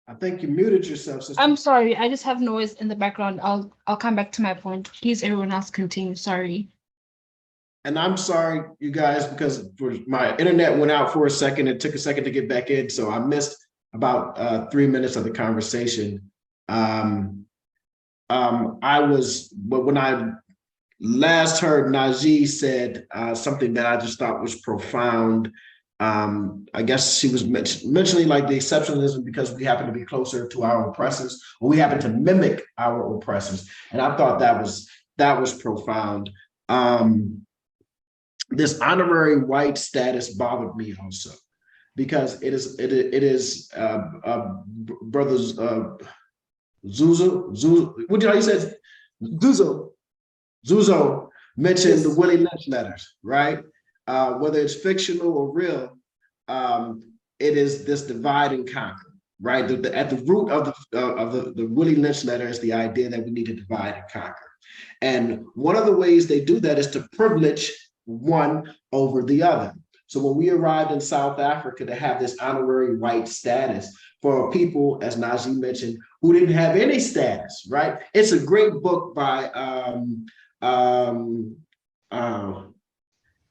I think you muted yourself, sister. I'm sorry, I just have noise in the background. I'll come back to my point. Please, everyone else continue. Sorry. And I'm sorry, you guys, because my internet went out for a second. It took a second to get back in, so I missed about 3 minutes of the conversation. But when I last heard Najee said something that I just thought was profound. I guess she was mentioning like the exceptionalism because we happen to be closer to our oppressors, or we happen to mimic our oppressors, and I thought that was profound. This honorary white status bothered me also because it is brothers Zuzo. What did you say? Zuzo mentioned Yes. the Willie Lynch letters, right? Whether it's fictional or real, it is this divide and conquer, right? At the root of the Willie Lynch letter is the idea that we need to divide and conquer. And one of the ways they do that is to privilege one over the other. So when we arrived in South Africa to have this honorary white status for people, as Najee mentioned, who didn't have any status, right? It's a great book by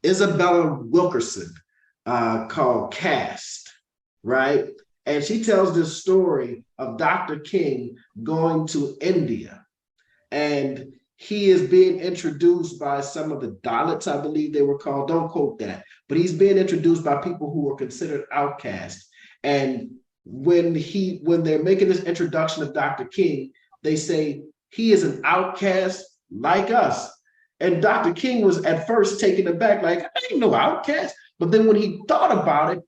Isabella Wilkerson called Caste, right? And she tells this story of Dr. King going to India, and he is being introduced by some of the Dalits, I believe they were called. Don't quote that, but he's being introduced by people who were considered outcasts. And when they're making this introduction of Dr. King, they say he is an outcast like us. And Dr. King was at first taken aback, like, I ain't no outcast. But then when he thought about it,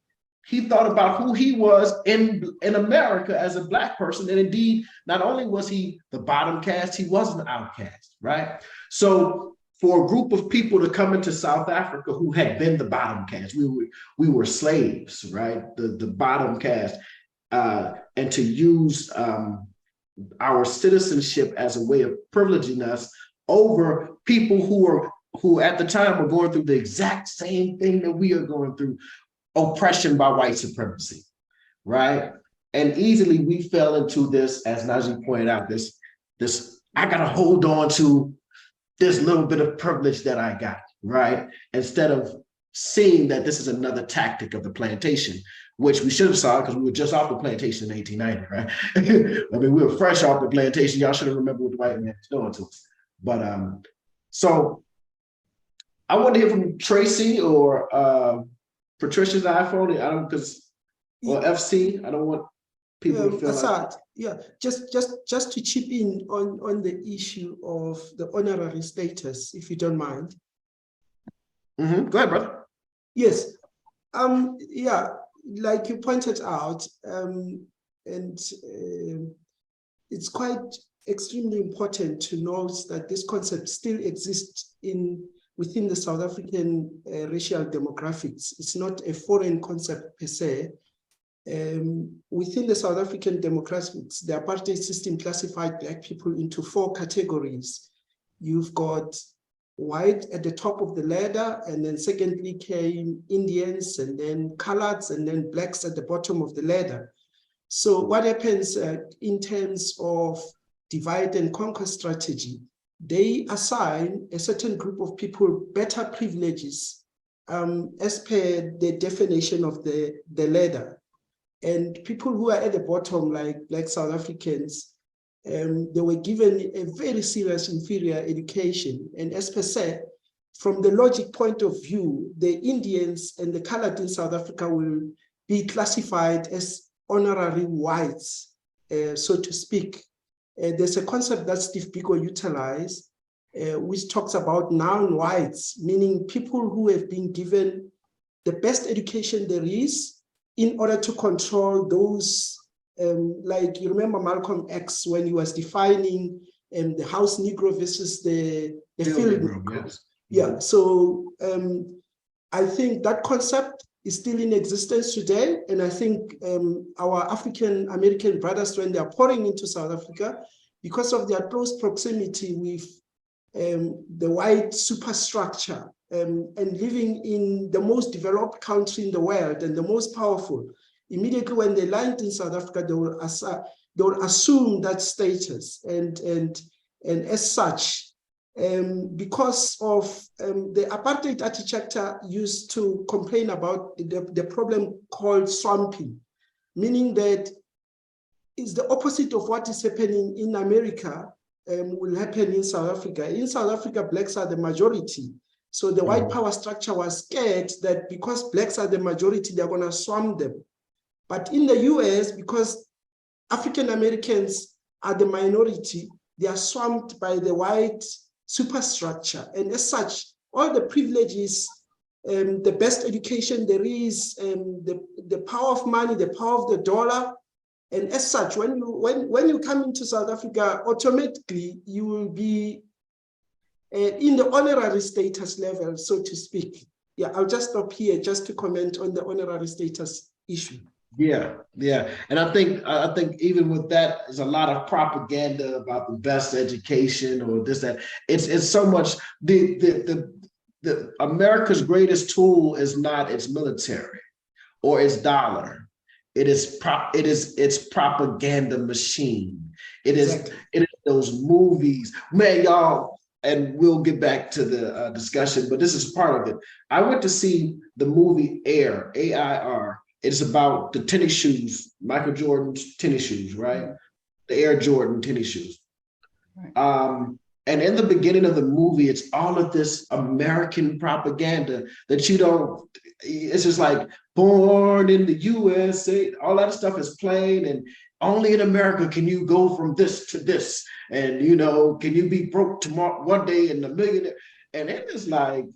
he thought about who he was in America as a Black person. And indeed, not only was he the bottom caste, he was an outcast, right? So for a group of people to come into South Africa who had been the bottom caste, we were slaves, right? The bottom caste, and to use our citizenship as a way of privileging us over people who at the time were going through the exact same thing that we are going through, oppression by white supremacy, right? And easily we fell into this, as Najee pointed out, this I gotta hold on to this little bit of privilege that I got, right? Instead of seeing that this is another tactic of the plantation, which we should have saw because we were just off the plantation in 1890, right? I mean, we were fresh off the plantation. Y'all should have remembered what the white man was doing to us. But so I want to hear from Tracy or Patricia's iPhone. I don't or FC. I don't want people to feel Asad, yeah, just to chip in on the issue of the honorary status, if you don't mind. Mm-hmm. Go ahead, brother. Yes. Yeah, like you pointed out, it's quite extremely important to note that this concept still exists within the South African racial demographics. It's not a foreign concept per se. Within the South African demographics, the apartheid system classified Black people into 4 categories. You've got white at the top of the ladder, and then secondly came Indians, and then coloreds, and then Blacks at the bottom of the ladder. So what happens in terms of divide and conquer strategy, they assign a certain group of people better privileges as per the definition of the ladder. And people who are at the bottom, like Black South Africans, they were given a very serious inferior education. And as per se, from the logic point of view, the Indians and the colored in South Africa will be classified as honorary whites, so to speak. There's a concept that Steve Biko utilized, which talks about non-whites, meaning people who have been given the best education there is in order to control those, like you remember Malcolm X when he was defining the house Negro versus the field Negro. Yes. Yeah, so I think that concept is still in existence today. And I think our African American brothers, when they are pouring into South Africa, because of their close proximity with the white superstructure and living in the most developed country in the world and the most powerful, immediately when they land in South Africa, they will assume that status, and as such, because of the apartheid architecture used to complain about the problem called swamping, meaning that it's the opposite of what is happening in America will happen in South Africa. In South Africa, blacks are the majority. So the white power structure was scared that because blacks are the majority, they're going to swamp them. But in the US, because African Americans are the minority, they are swamped by the white superstructure. And as such, all the privileges, the best education there is, the power of money, the power of the dollar. And as such, when you come into South Africa, automatically you will be in the honorary status level, so to speak. Yeah, I'll just stop here just to comment on the honorary status issue. Yeah, and I think even with that, there's a lot of propaganda about the best education or this, that. It's so much the America's greatest tool is not its military or its dollar. It's propaganda machine. It is those movies, man, y'all. And we'll get back to the discussion, but this is part of it. I went to see the movie Air, AIR. It's about the tennis shoes, Michael Jordan's tennis shoes, right? The Air Jordan tennis shoes. Right. And in the beginning of the movie, it's all of this American propaganda that you don't, it's just like born in the USA, all that stuff is playing, and only in America can you go from this to this. And, you know, can you be broke tomorrow, one day and a millionaire? And it is like,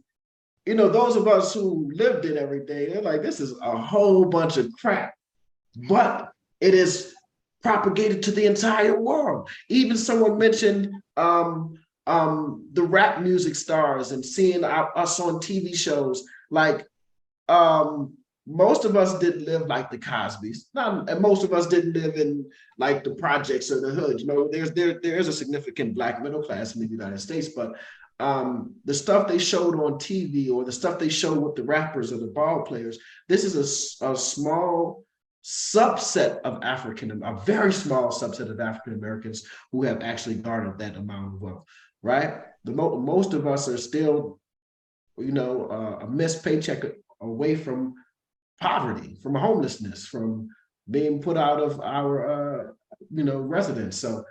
you know, those of us who lived it every day, they're like, this is a whole bunch of crap. But it is propagated to the entire world. Even someone mentioned the rap music stars and seeing us on TV shows. Like, most of us didn't live like the Cosbys. And most of us didn't live in like the projects or the hood. You know, there is a significant Black middle class in the United States, but the stuff they showed on TV or the stuff they showed with the rappers or the ball players, this is a small subset of a very small subset of African Americans who have actually garnered that amount of wealth, right? Most of us are still, you know, a missed paycheck away from poverty, from homelessness, from being put out of our, you know, residence. So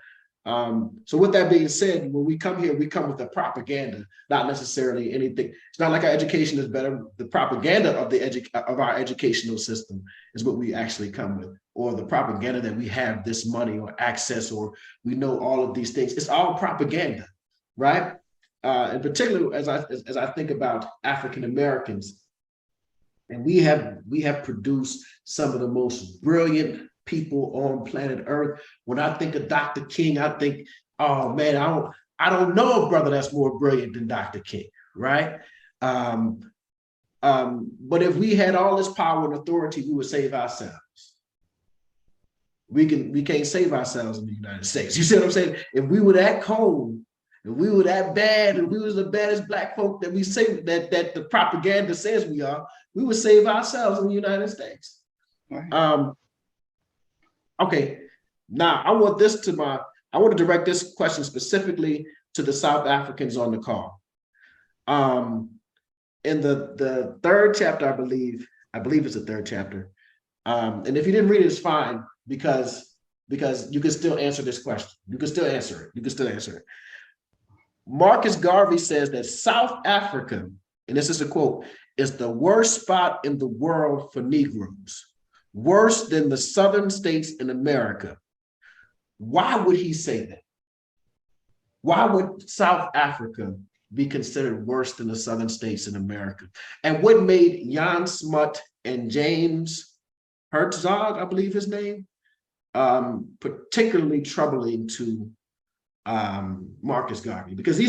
with that being said, when we come here, we come with the propaganda, not necessarily anything. It's not like our education is better. The propaganda of our educational system is what we actually come with, or the propaganda that we have this money or access, or we know all of these things. It's all propaganda, right? In particular, as I think about African Americans, and we have produced some of the most brilliant people on planet Earth. When I think of Dr. King, I think, oh man, I don't know a brother that's more brilliant than Dr. King, right? But if we had all this power and authority, we would save ourselves. We can't save ourselves in the United States. You see what I'm saying? If we were that cold, if we were that bad, if we was the baddest Black folk that we say that the propaganda says we are, we would save ourselves in the United States. Right. Okay, now I want to direct this question specifically to the South Africans on the call. In the third chapter, I believe it's the third chapter. And if you didn't read it, it's fine, because you can still answer this question. You can still answer it. Marcus Garvey says that South Africa, and this is a quote, is the worst spot in the world for Negroes, worse than the southern states in America. Why would he say that? Why would South Africa be considered worse than the southern states in America? And what made Jan Smuts and James Herzog, I believe his name, particularly troubling to Marcus Garvey? Because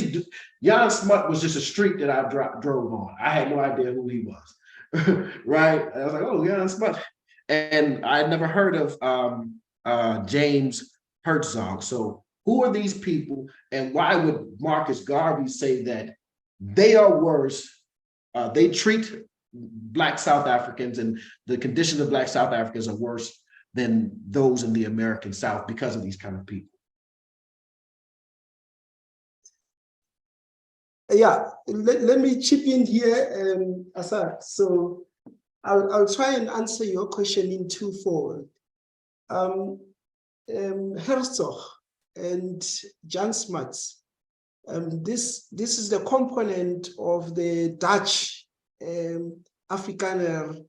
Jan Smuts was just a street that I drove on. I had no idea who he was, right? I was like, oh, Jan Smuts. And I had never heard of James Herzog. So who are these people, and why would Marcus Garvey say that they are worse? They treat Black South Africans and the conditions of Black South Africans are worse than those in the American South because of these kind of people? Yeah, let me chip in here, Asad. So I'll try and answer your question in twofold. Herzog and Jan Smuts, this is the component of the Dutch Afrikaner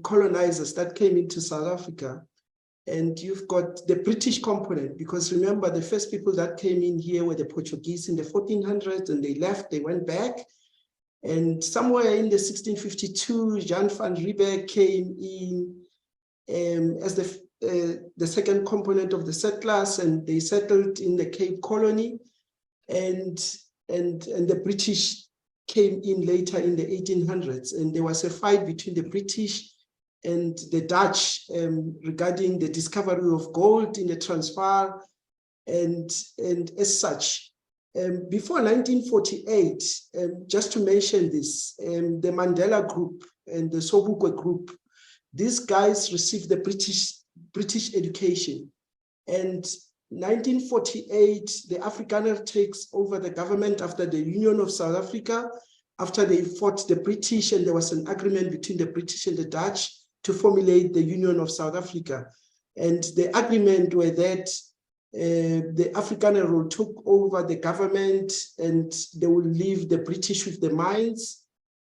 colonizers that came into South Africa. And you've got the British component, because remember, the first people that came in here were the Portuguese in the 1400s, and they left, they went back. And somewhere in the 1652, Jan van Riebeeck came in as the second component of the settlers, and they settled in the Cape Colony. And the British came in later in the 1800s, and there was a fight between the British and the Dutch regarding the discovery of gold in the Transvaal, and as such. Before 1948, just to mention this, the Mandela Group and the Sobukwe Group, these guys received the British education. And 1948, the Afrikaner takes over the government after the Union of South Africa, after they fought the British, and there was an agreement between the British and the Dutch to formulate the Union of South Africa. And the agreement were that the Afrikaner will took over the government and they will leave the British with the mines.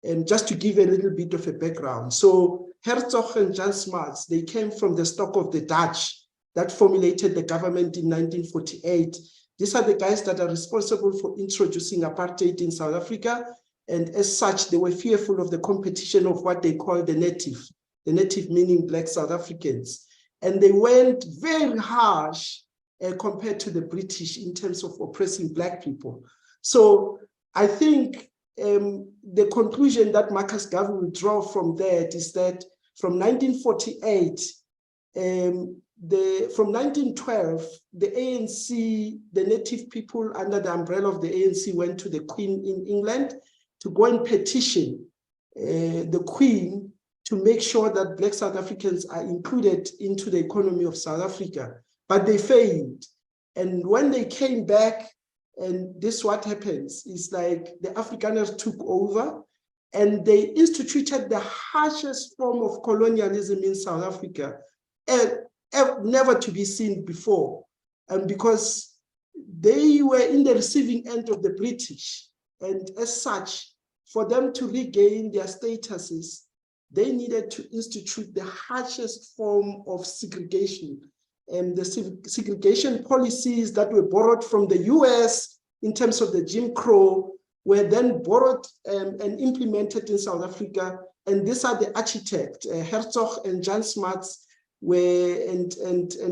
And just to give a little bit of a background. So Herzog and Jan Smuts, they came from the stock of the Dutch that formulated the government in 1948. These are the guys that are responsible for introducing apartheid in South Africa. And as such, they were fearful of the competition of what they call the native meaning Black South Africans. And they went very harsh compared to the British in terms of oppressing Black people. So I think the conclusion that Marcus Garvey will draw from that is that from 1948, from 1912, the ANC, the native people under the umbrella of the ANC went to the Queen in England to go and petition the Queen to make sure that Black South Africans are included into the economy of South Africa, but they failed. And when they came back, and this what happens, is like the Afrikaners took over and they instituted the harshest form of colonialism in South Africa, never to be seen before. And because they were in the receiving end of the British, and as such, for them to regain their statuses, they needed to institute the harshest form of segregation. And the segregation policies that were borrowed from the US in terms of the Jim Crow were then borrowed and implemented in South Africa. And these are the architects, Herzog and Jan Smuts and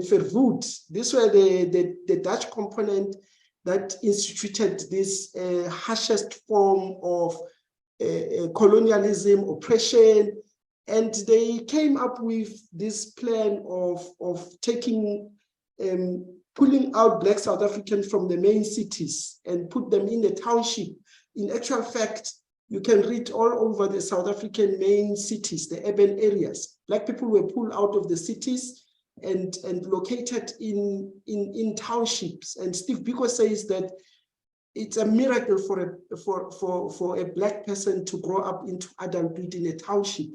Verwoerd. These were the Dutch component that instituted this harshest form of colonialism, oppression, and they came up with this plan of taking, pulling out Black South Africans from the main cities and put them in the township. In actual fact, you can read all over the South African main cities, the urban areas. Black people were pulled out of the cities and located in townships. And Steve Biko says that it's a miracle for a Black person to grow up into adulthood in a township,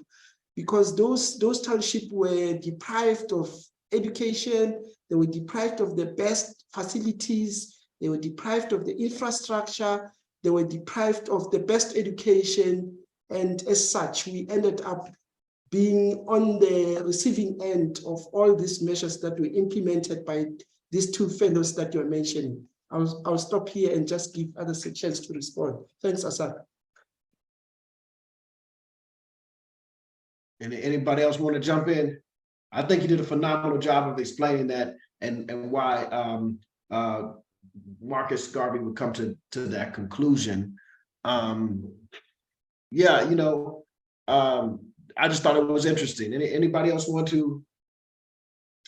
because those townships were deprived of education, they were deprived of the best facilities, they were deprived of the infrastructure, they were deprived of the best education, and as such, we ended up being on the receiving end of all these measures that were implemented by these two fellows that you're mentioning. I'll stop here and just give others a chance to respond. Thanks, Asad. And anybody else want to jump in? I think you did a phenomenal job of explaining that and why Marcus Garvey would come to that conclusion. Yeah, you know, I just thought it was interesting. Anybody else want to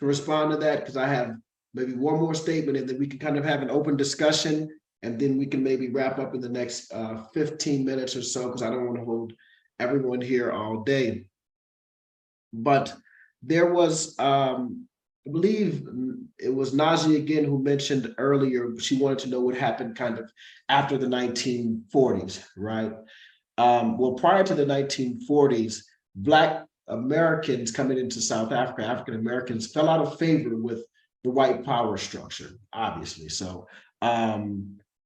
respond to that? Because I have maybe one more statement and then we can kind of have an open discussion. and then we can maybe wrap up in the next 15 minutes or so, because I don't want to hold everyone here all day. But there was, I believe it was Najee again who mentioned earlier, she wanted to know what happened kind of after the 1940s, right? Well, prior to the 1940s, Black Americans coming into South Africa, African Americans, fell out of favor with the white power structure, obviously. So,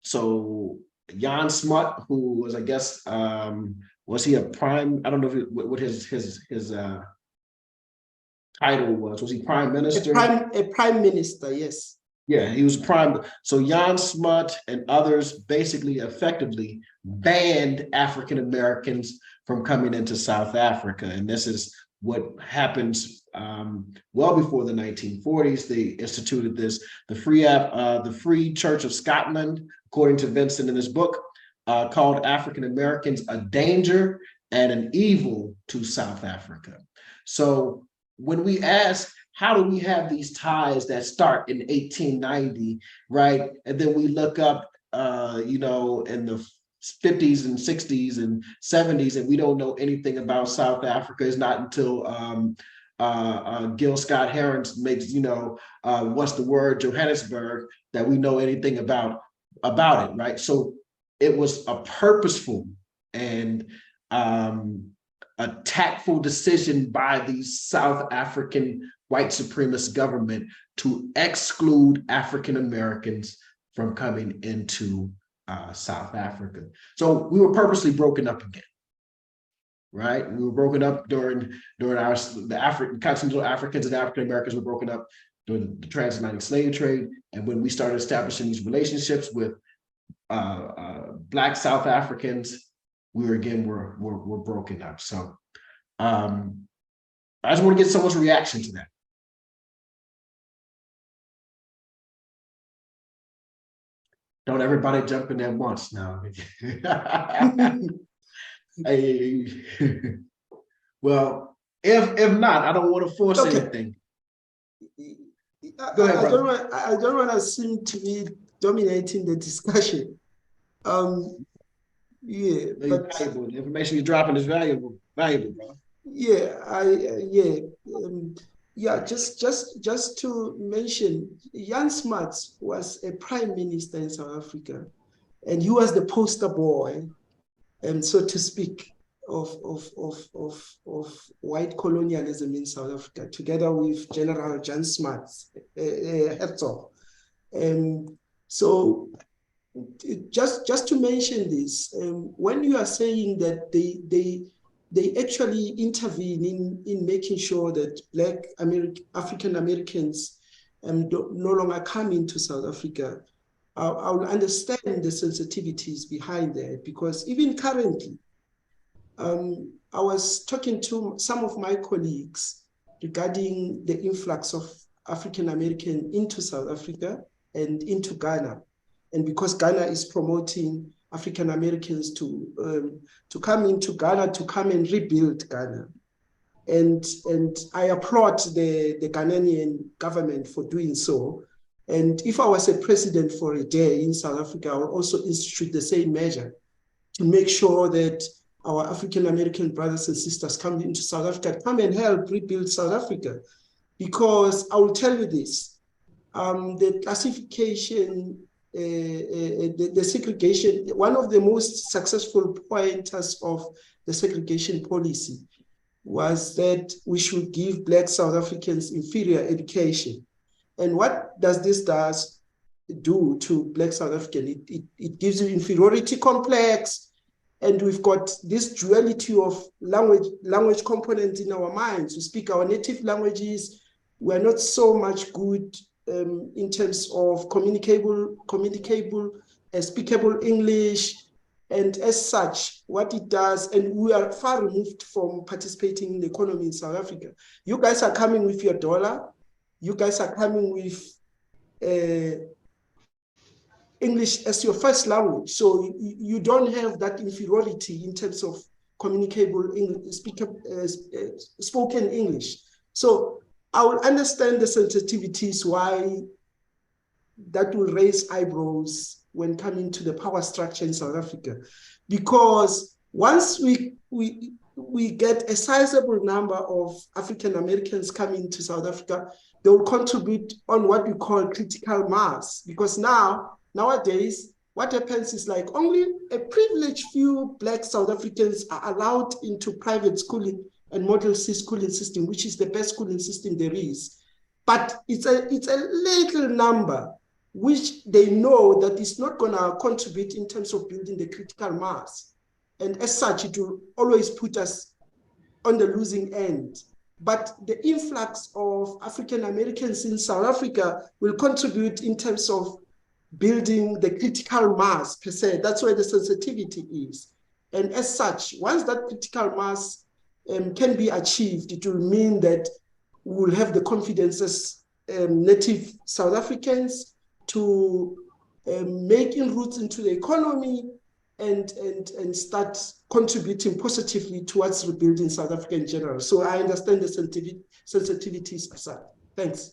so Jan Smut, who was, I guess, was he a prime? I don't know what his title was. Was he prime minister? A prime minister, yes. Yeah, he was prime. So Jan Smut and others basically effectively banned African Americans from coming into South Africa. And this is what happens well before the 1940s. They instituted this, the Free Church of Scotland, according to Vincent in his book, called African Americans a danger and an evil to South Africa. So when we ask, how do we have these ties that start in 1890, right? And then we look up, you know, in the 50s and 60s and 70s, and we don't know anything about South Africa. It's not until Gil Scott Heron makes, you know, what's the word, Johannesburg, that we know anything about it, right? So it was a purposeful and a tactful decision by the South African white supremacist government to exclude African Americans from coming into South Africa. So we were purposely broken up again, right? We were broken up during the continental Africans and African Americans were broken up during the transatlantic slave trade, and when we started establishing these relationships with Black South Africans, we're broken up. So I just want to get someone's reaction to that. Don't everybody jump in at once now. Hey. Well, if not, I don't want to force anything. Go ahead, I don't want to seem to be dominating the discussion. Yeah, but valuable. The information you're dropping is valuable, bro. Yeah, just to mention, Jan Smuts was a prime minister in South Africa, and he was the poster boy, so to speak, of white colonialism in South Africa, together with General Jan Smuts, Herzog. So just to mention this, when you are saying that they actually intervene in making sure that Black African Americans no longer come into South Africa, I will understand the sensitivities behind that, because even currently, I was talking to some of my colleagues regarding the influx of African American into South Africa and into Ghana. And because Ghana is promoting African Americans to come into Ghana, to come and rebuild Ghana. And I applaud the Ghanaian government for doing so. And if I was a president for a day in South Africa, I would also institute the same measure to make sure that our African American brothers and sisters come into South Africa, come and help rebuild South Africa. Because I will tell you this, the classification, the segregation, one of the most successful pointers of the segregation policy was that we should give Black South Africans inferior education. And what does this do to Black South African? It gives you inferiority complex, and we've got this duality of language component in our minds. We speak our native languages. We're not so much good in terms of communicable, speakable English, and as such, what it does, and we are far removed from participating in the economy in South Africa. You guys are coming with your dollar. You guys are coming with English as your first language, so you don't have that inferiority in terms of communicable English, spoken English. So I will understand the sensitivities why that will raise eyebrows when coming to the power structure in South Africa, because once we get a sizable number of African Americans coming to South Africa, they will contribute on what we call critical mass. Because nowadays, what happens is like only a privileged few Black South Africans are allowed into private schooling and Model C schooling system, which is the best schooling system there is. But it's a little number which they know that is not going to contribute in terms of building the critical mass. And as such, it will always put us on the losing end. But the influx of African Americans in South Africa will contribute in terms of building the critical mass per se. That's where the sensitivity is. And as such, once that critical mass can be achieved, it will mean that we will have the confidence as native South Africans to make inroads into the economy and start contributing positively towards rebuilding South Africa in general. So I understand the sensitivities of that. Thanks.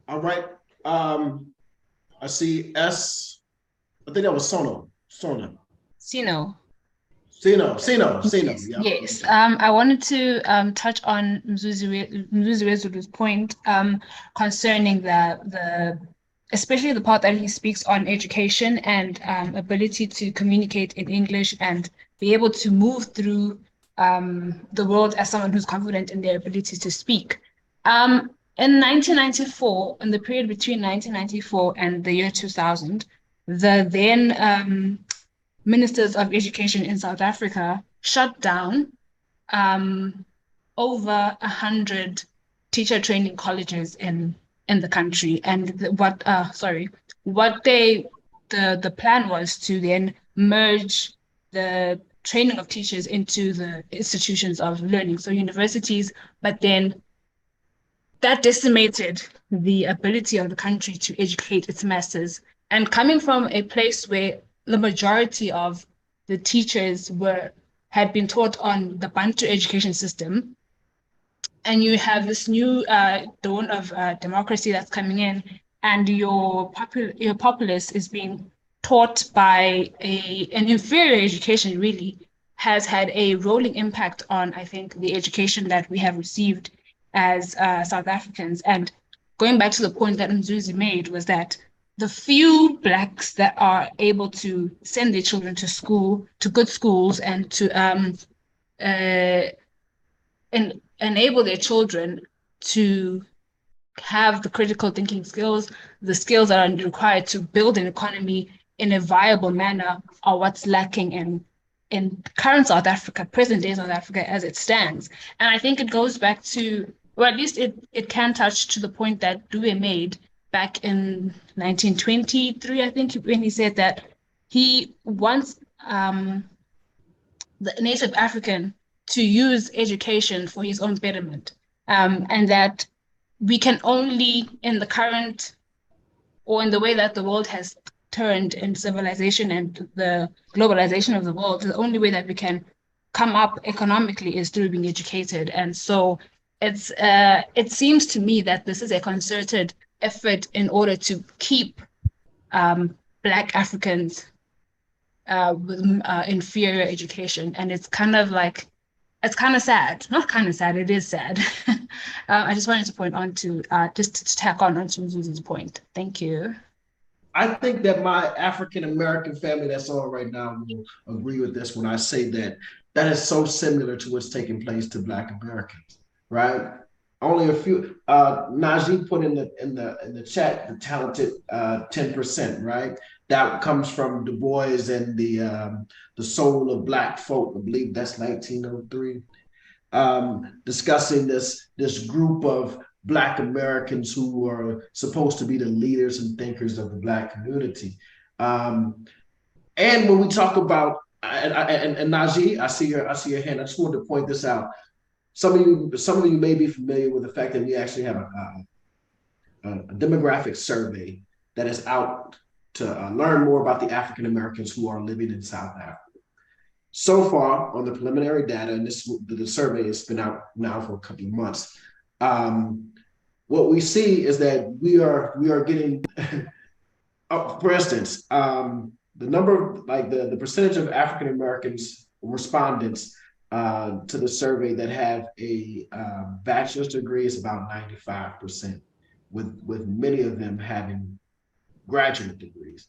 All right. I see S. I think that was Sino. Sino. Yeah. Yes. I wanted to touch on Mzuzu point concerning the especially the part that he speaks on education and ability to communicate in English and be able to move through the world as someone who's confident in their ability to speak. In 1994, in the period between 1994 and the year 2000, the then ministers of education in South Africa shut down over 100 teacher training colleges in the country. And the plan was to then merge the training of teachers into the institutions of learning, so universities, but then that decimated the ability of the country to educate its masses. And coming from a place where the majority of the teachers had been taught on the Bantu education system, and you have this new dawn of democracy that's coming in, and your populace is being taught by an inferior education, really has had a rolling impact on, I think, the education that we have received as South Africans. And going back to the point that Mzuzi made was that the few Blacks that are able to send their children to school, to good schools, and to enable their children to have the critical thinking skills, the skills that are required to build an economy in a viable manner, are what's lacking in current South Africa, present day South Africa as it stands. And I think it goes back to, or at least it can touch to the point that Dewey made back in 1923, I think, when he said that he wants the native African to use education for his own betterment, and that we can only, in the current, or in the way that the world has turned in civilization and the globalization of the world, the only way that we can come up economically is through being educated. And so it seems to me that this is a concerted effort in order to keep Black Africans with inferior education. And it's kind of like, it's kind of sad, not kind of sad, it is sad. I just wanted to point on to, just to tack on to Mzuzi's point. Thank you. I think that my African-American family that's on right now will agree with this when I say that is so similar to what's taking place to Black Americans, right? Only a few, Najee put in the chat, the talented 10%, right? That comes from Du Bois and the Soul of Black Folk, I believe that's 1903, discussing this group of Black Americans who are supposed to be the leaders and thinkers of the Black community. And when we talk about, and Najee, I see your hand. I just wanted to point this out. Some of you may be familiar with the fact that we actually have a demographic survey that is out to learn more about the African Americans who are living in South Africa. So far, on the preliminary data, and the survey has been out now for a couple of months, what we see is that we are getting For instance, the number, like the percentage of African Americans respondents to the survey that have a bachelor's degree is about 95%, with many of them having graduate degrees.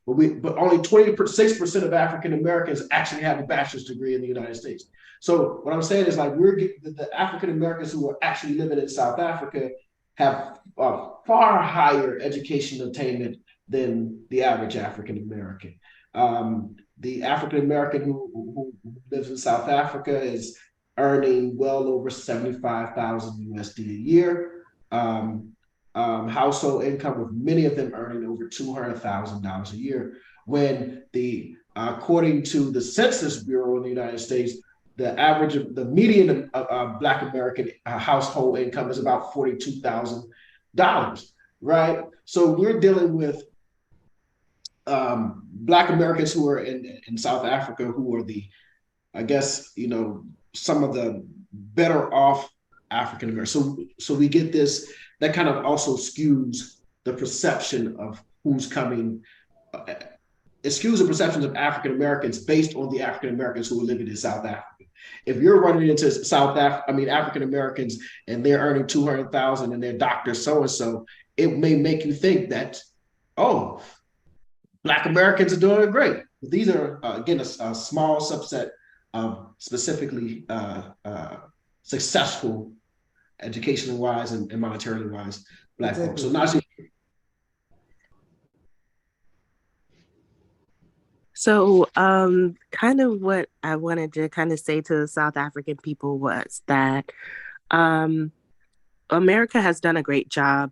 But only 26% of African Americans actually have a bachelor's degree in the United States. So what I'm saying is, like, the African Americans who are actually living in South Africa have far higher education attainment than the average African American. The African American who lives in South Africa is earning well over 75,000 USD a year. Household income, with many of them earning over $200,000 a year. When according to the Census Bureau in the United States, the median Black American household income is about $42,000, right? So we're dealing with Black Americans who are in South Africa, who are I guess, some of the better off African Americans. So we get this, that kind of also skews the perception of who's coming. It skews the perceptions of African Americans based on the African Americans who are living in South Africa. If you're running into African Americans, and they're earning 200,000 and they're Dr. So-and-so, it may make you think that, oh, Black Americans are doing great. But these are, again, a small subset of specifically successful, educational wise and monetarily wise, Black folks. So Najee. So kind of what I wanted to kind of say to the South African people was that America has done a great job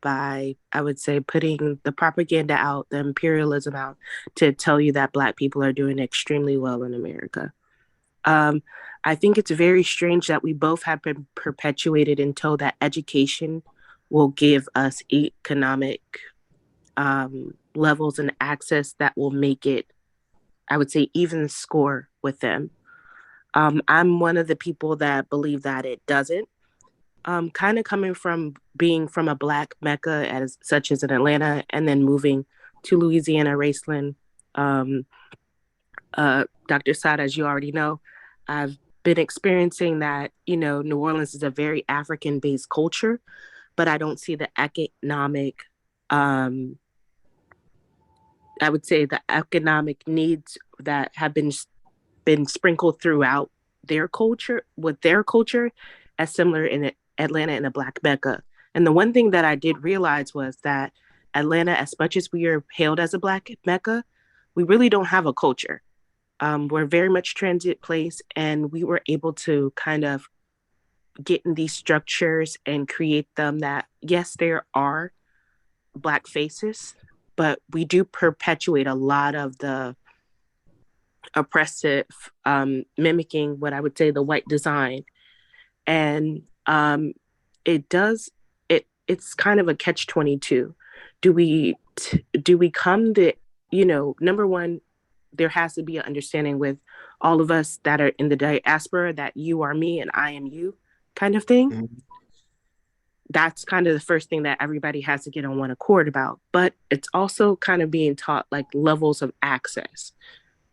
by, I would say, putting the propaganda out, the imperialism out, to tell you that Black people are doing extremely well in America. I think it's very strange that we both have been perpetuated and told that education will give us economic levels and access that will make it, I would say, even score with them. I'm one of the people that believe that it doesn't. Kind of coming from being from a Black Mecca such as in Atlanta, and then moving to Louisiana, Raceland. Dr. Saad, as you already know, I've been experiencing that, New Orleans is a very African-based culture, but I don't see the economic, I would say the economic needs that have been sprinkled throughout their culture, as similar in Atlanta and a Black Mecca. And the one thing that I did realize was that Atlanta, as much as we are hailed as a Black Mecca, we really don't have a culture. We're very much transit place, and we were able to kind of get in these structures and create them that, yes, there are Black faces, but we do perpetuate a lot of the oppressive, mimicking what I would say the white design. And it's kind of a catch-22. Do we come to, number one, there has to be an understanding with all of us that are in the diaspora that you are me and I am you kind of thing. Mm-hmm. That's kind of the first thing that everybody has to get on one accord about. But it's also kind of being taught like levels of access.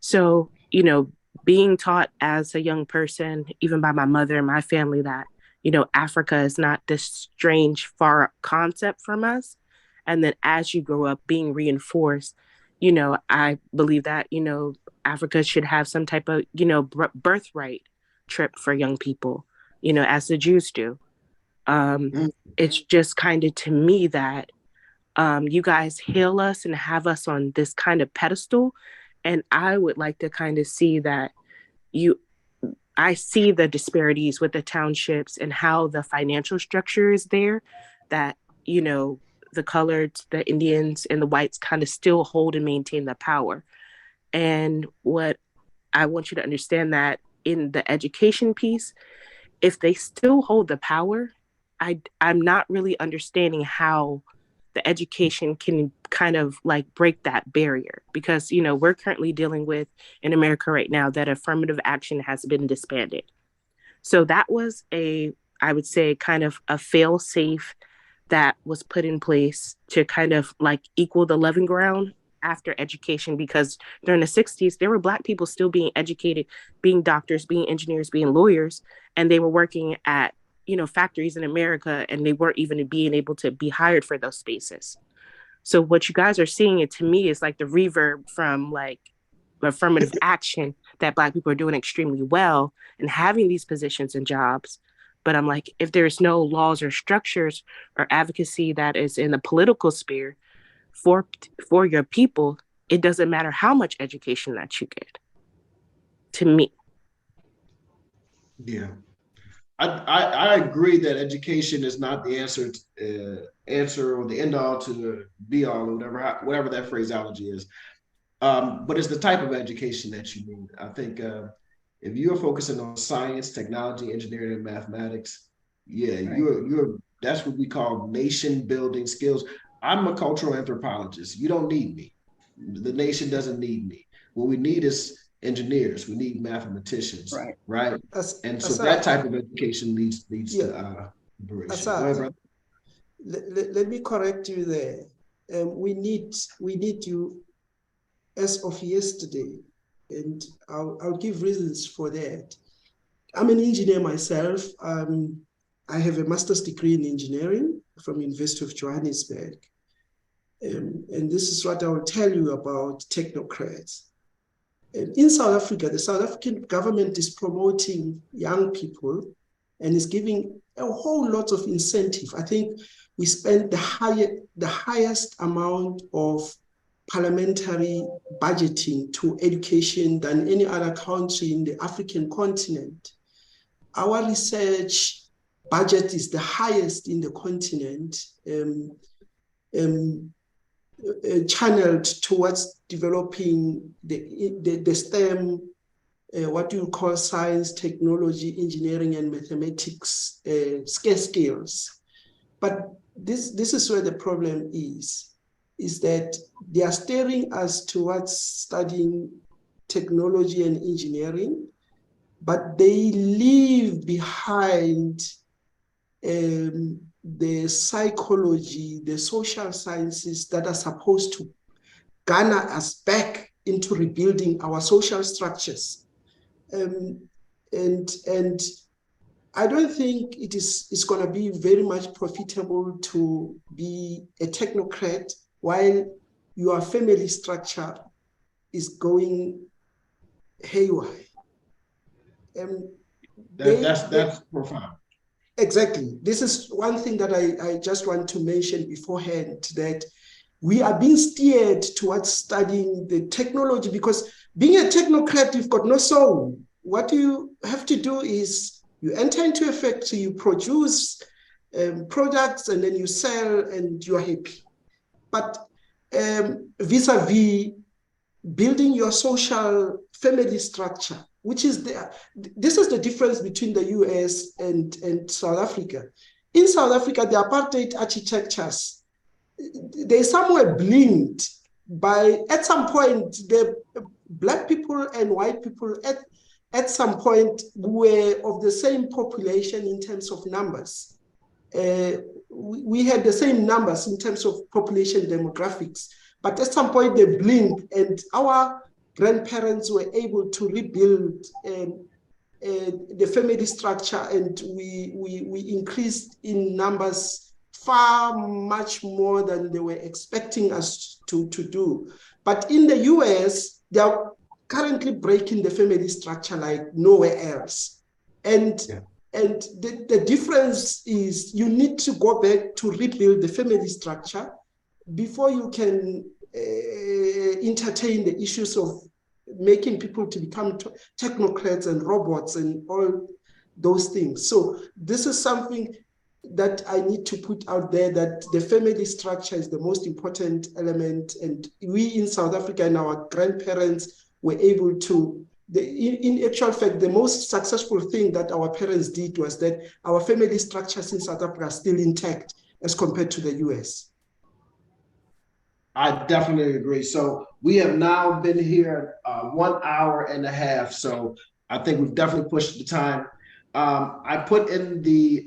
So, being taught as a young person, even by my mother and my family, that, Africa is not this strange, far concept from us. And then as you grow up, being reinforced, I believe that, Africa should have some type of, birthright trip for young people, as the Jews do. It's just kind of, to me, that you guys hail us and have us on this kind of pedestal. And I would like to kind of see that I see the disparities with the townships and how the financial structure is there, that, the coloreds, the Indians, and the whites kind of still hold and maintain the power. And what I want you to understand, that in the education piece, if they still hold the power, I'm not really understanding how the education can kind of like break that barrier, because, we're currently dealing with in America right now that affirmative action has been disbanded. So that was I would say kind of a fail-safe that was put in place to kind of like equal the leveling ground after education, because during the 60s, there were Black people still being educated, being doctors, being engineers, being lawyers, and they were working at, factories in America, and they weren't even being able to be hired for those spaces. So what you guys are seeing, it to me is like the reverb from like affirmative action that Black people are doing extremely well and having these positions and jobs. But I'm like, if there's no laws or structures or advocacy that is in the political sphere for your people, it doesn't matter how much education that you get. To me. Yeah. I agree that education is not the answer or the end all to the be all, or whatever that phraseology is. But it's the type of education that you need. I think if you're focusing on science, technology, engineering, and mathematics, yeah, Right. you're that's what we call nation building skills. I'm a cultural anthropologist. You don't need me. The nation doesn't need me. What we need is engineers. We need mathematicians, right? And so that type of education leads to liberation. Go ahead, brother. Let me correct you there. We need you as of yesterday, and I'll give reasons for that. I'm an engineer myself. I have a master's degree in engineering from University of Johannesburg. And this is what I will tell you about technocrats. In South Africa, the South African government is promoting young people and is giving a whole lot of incentive. I think we spend the highest amount of parliamentary budgeting to education than any other country in the African continent. Our research budget is the highest in the continent, channeled towards developing the STEM, what you call science, technology, engineering, and mathematics skills. But this is where the problem is that they are steering us towards studying technology and engineering, but they leave behind the psychology, the social sciences that are supposed to garner us back into rebuilding our social structures. And I don't think it's going to be very much profitable to be a technocrat while your family structure is going haywire. That's profound. Exactly. This is one thing that I just want to mention beforehand, that we are being steered towards studying the technology, because being a technocrat, you've got no soul. What you have to do is you enter into a factory, you produce products, and then you sell, and you're happy. But vis-a-vis building your social family structure, which is this is the difference between the US and South Africa. In South Africa, the apartheid architectures, they somewhere blinked by, at some point, the Black people and white people at some point were of the same population in terms of numbers. We had the same numbers in terms of population demographics, but at some point they blinked, and our grandparents were able to rebuild the family structure, and we increased in numbers far much more than they were expecting us to do. But in the US, they are currently breaking the family structure like nowhere else. And the difference is you need to go back to rebuild the family structure before you can entertain the issues of making people to become technocrats and robots and all those things. So this is something that I need to put out there, that the family structure is the most important element. And we in South Africa and our grandparents were able to, in actual fact, the most successful thing that our parents did was that our family structures in South Africa are still intact as compared to the US. I definitely agree. So we have now been here 1 hour and a half. So I think we've definitely pushed the time. I put in the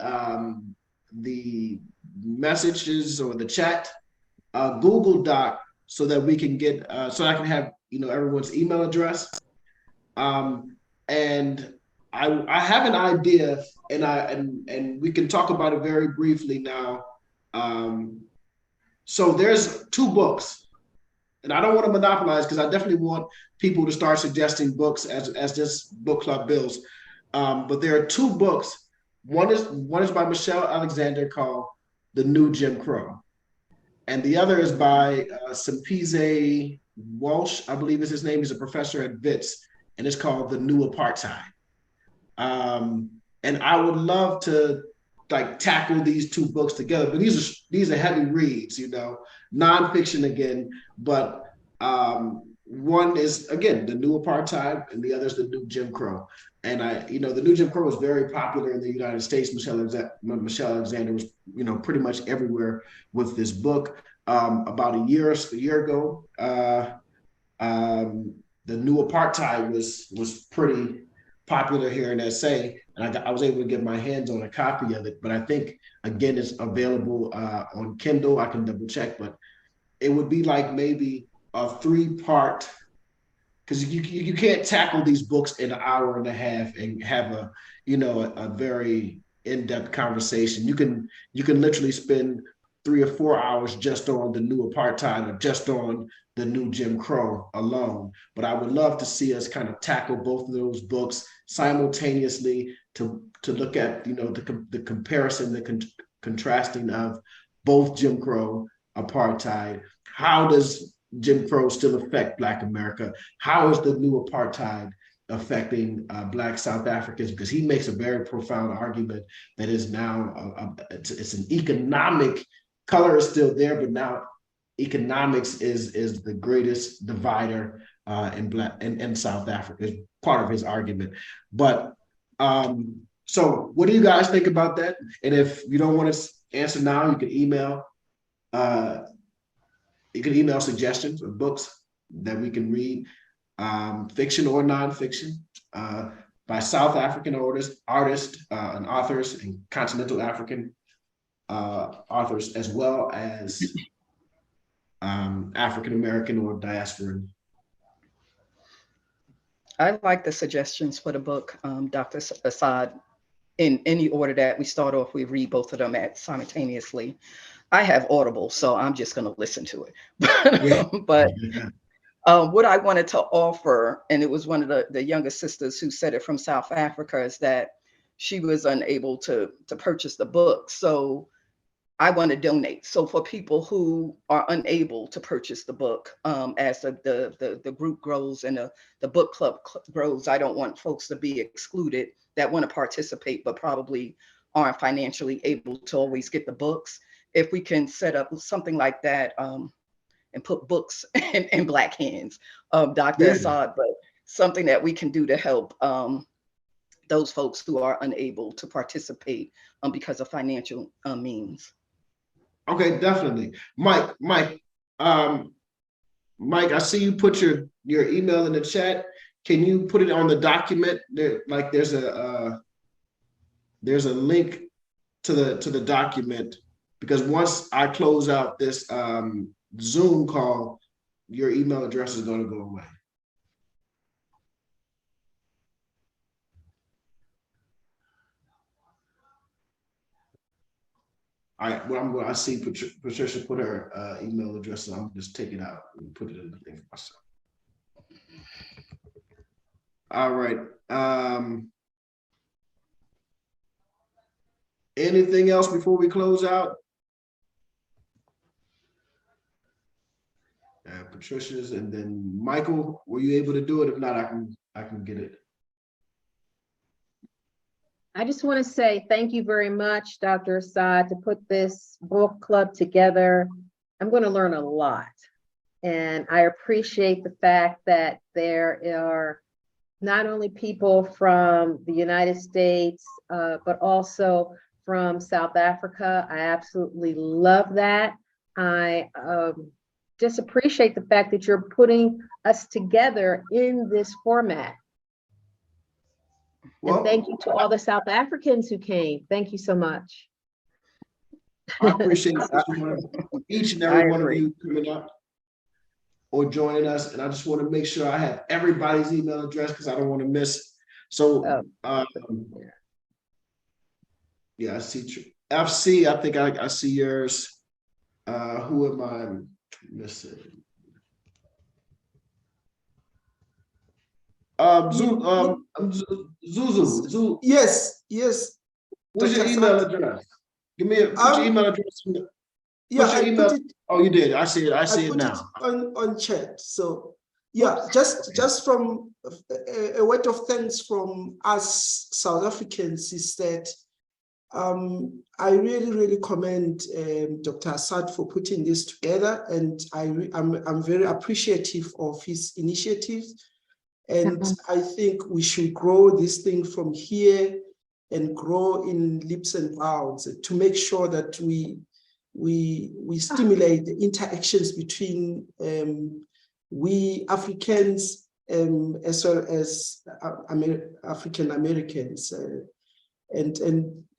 messages or the chat Google Doc so that we can get so I can have everyone's email address. And I have an idea, and we can talk about it very briefly now. So there's 2 books, and I don't want to monopolize because I definitely want people to start suggesting books as this book club builds. But there are 2 books. One is by Michelle Alexander called The New Jim Crow, and the other is by Simpize Walsh, I believe is his name. He's a professor at Wits, and it's called The New Apartheid. And I would love to tackle these 2 books together, but these are heavy reads, nonfiction again. But one is again The New Apartheid, and the other is The New Jim Crow. And The New Jim Crow was very popular in the United States. Michelle Alexander was, pretty much everywhere with this book. About a year ago, The New Apartheid was pretty popular here in SA, and I was able to get my hands on a copy of it. But I think again it's available on Kindle. I can double check, but it would be like maybe a 3-part, because you can't tackle these books in an hour and a half and have a very in-depth conversation. You can literally spend 3 or 4 hours just on The New Apartheid or just on The New Jim Crow alone. But I would love to see us kind of tackle both of those books simultaneously to look at the comparison, the contrasting of both Jim Crow, apartheid. How does Jim Crow still affect Black America? How is the new apartheid affecting Black South Africans? Because he makes a very profound argument that is now it's an economic, color is still there, but now economics is the greatest divider in South Africa. Is part of his argument. But so what do you guys think about that? And if you don't want to answer now, you can email. You can email suggestions of books that we can read, fiction or nonfiction, by South African artists and authors, and continental African authors, as well as African American or diasporan. I like the suggestions for the book, Dr. Assad, in any order that we start off. We read both of them simultaneously. I have Audible, so I'm just going to listen to it. But what I wanted to offer, and it was one of the younger sisters who said it from South Africa, is that she was unable to purchase the book. So I want to donate. So for people who are unable to purchase the book, as the group grows and the book club grows, I don't want folks to be excluded that want to participate, but probably aren't financially able to always get the books. If we can set up something like that, and put books in Black hands, Dr. Assad, but something that we can do to help those folks who are unable to participate because of financial means. Okay, definitely. Mike, I see you put your email in the chat. Can you put it on the document? There's a link to the document, because once I close out this Zoom call, your email address is going to go away. All right, well, I see Patricia put her email address, so I'm just take it out and put it in the thing myself. All right. Anything else before we close out? Patricia's, and then Michael, were you able to do it? If not, I can get it. I just want to say thank you very much, Dr. Assad, to put this book club together. I'm going to learn a lot. And I appreciate the fact that there are not only people from the United States, but also from South Africa. I absolutely love that. I just appreciate the fact that you're putting us together in this format. Well, and thank you to all the South Africans who came. Thank you so much. I appreciate each and every one of you coming up or joining us. And I just want to make sure I have everybody's email address because I don't want to miss. So, yeah, I see FC. I think I see yours. Who am I missing? Zuzu. Yes. What's your Dr. email Sad. address? Put your email address in the, Yeah, what's your I email? put it. Oh, you did. I see it. I see it put now. it on chat. So yeah, just from a word of thanks from us South Africans is that I really commend Dr. Assad for putting this together, and I'm very appreciative of his initiative. And I think we should grow this thing from here and grow in leaps and bounds to make sure that we stimulate the interactions between we Africans as well as African Americans and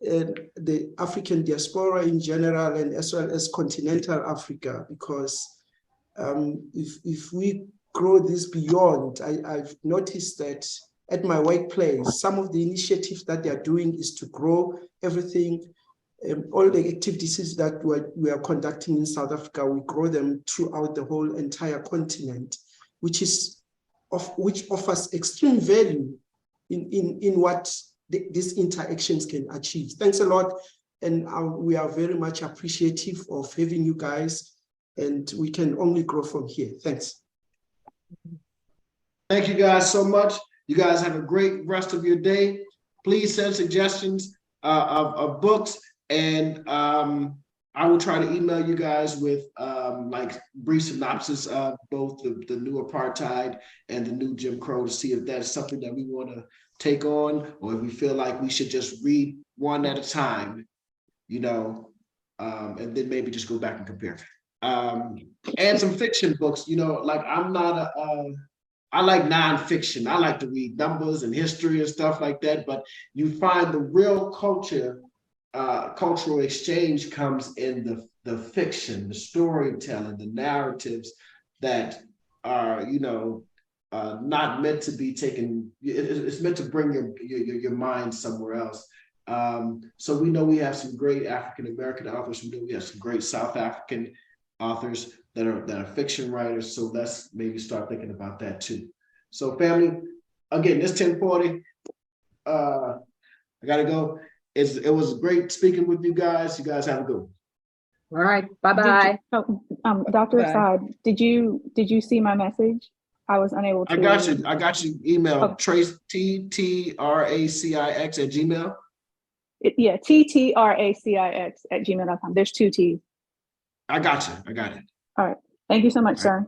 the African diaspora in general, and as well as continental Africa, because if we grow this beyond, I've noticed that at my workplace, some of the initiatives that they are doing is to grow everything, all the activities that we are conducting in South Africa, we grow them throughout the whole entire continent, which offers extreme value in what these interactions can achieve. Thanks a lot, and we are very much appreciative of having you guys, and we can only grow from here. Thanks. Thank you guys so much. You guys have a great rest of your day. Please send suggestions of books, and I will try to email you guys with like brief synopsis of both the new apartheid and the new Jim Crow to see if that's something that we want to take on, or if we feel like we should just read one at a time, and then maybe just go back and compare. And some fiction books, like I'm not I like nonfiction. I like to read numbers and history and stuff like that, but you find the real cultural exchange comes in the fiction, the storytelling, the narratives that are, not meant to be taken. It's meant to bring your mind somewhere else. So we know we have some great African-American authors. We know we have some great South African authors that are fiction writers. So let's maybe start thinking about that too. So family, again, it's 10:40. I gotta go. It was great speaking with you guys. You guys have a good one. All right, bye-bye. Dr. Assad, did you see my message? I was unable to. I got you email. Okay. Trace TTRACIX@gmail. Yeah, TTRACIX@gmail.com. There's 2 T's. I got it. All right. Thank you so much, sir.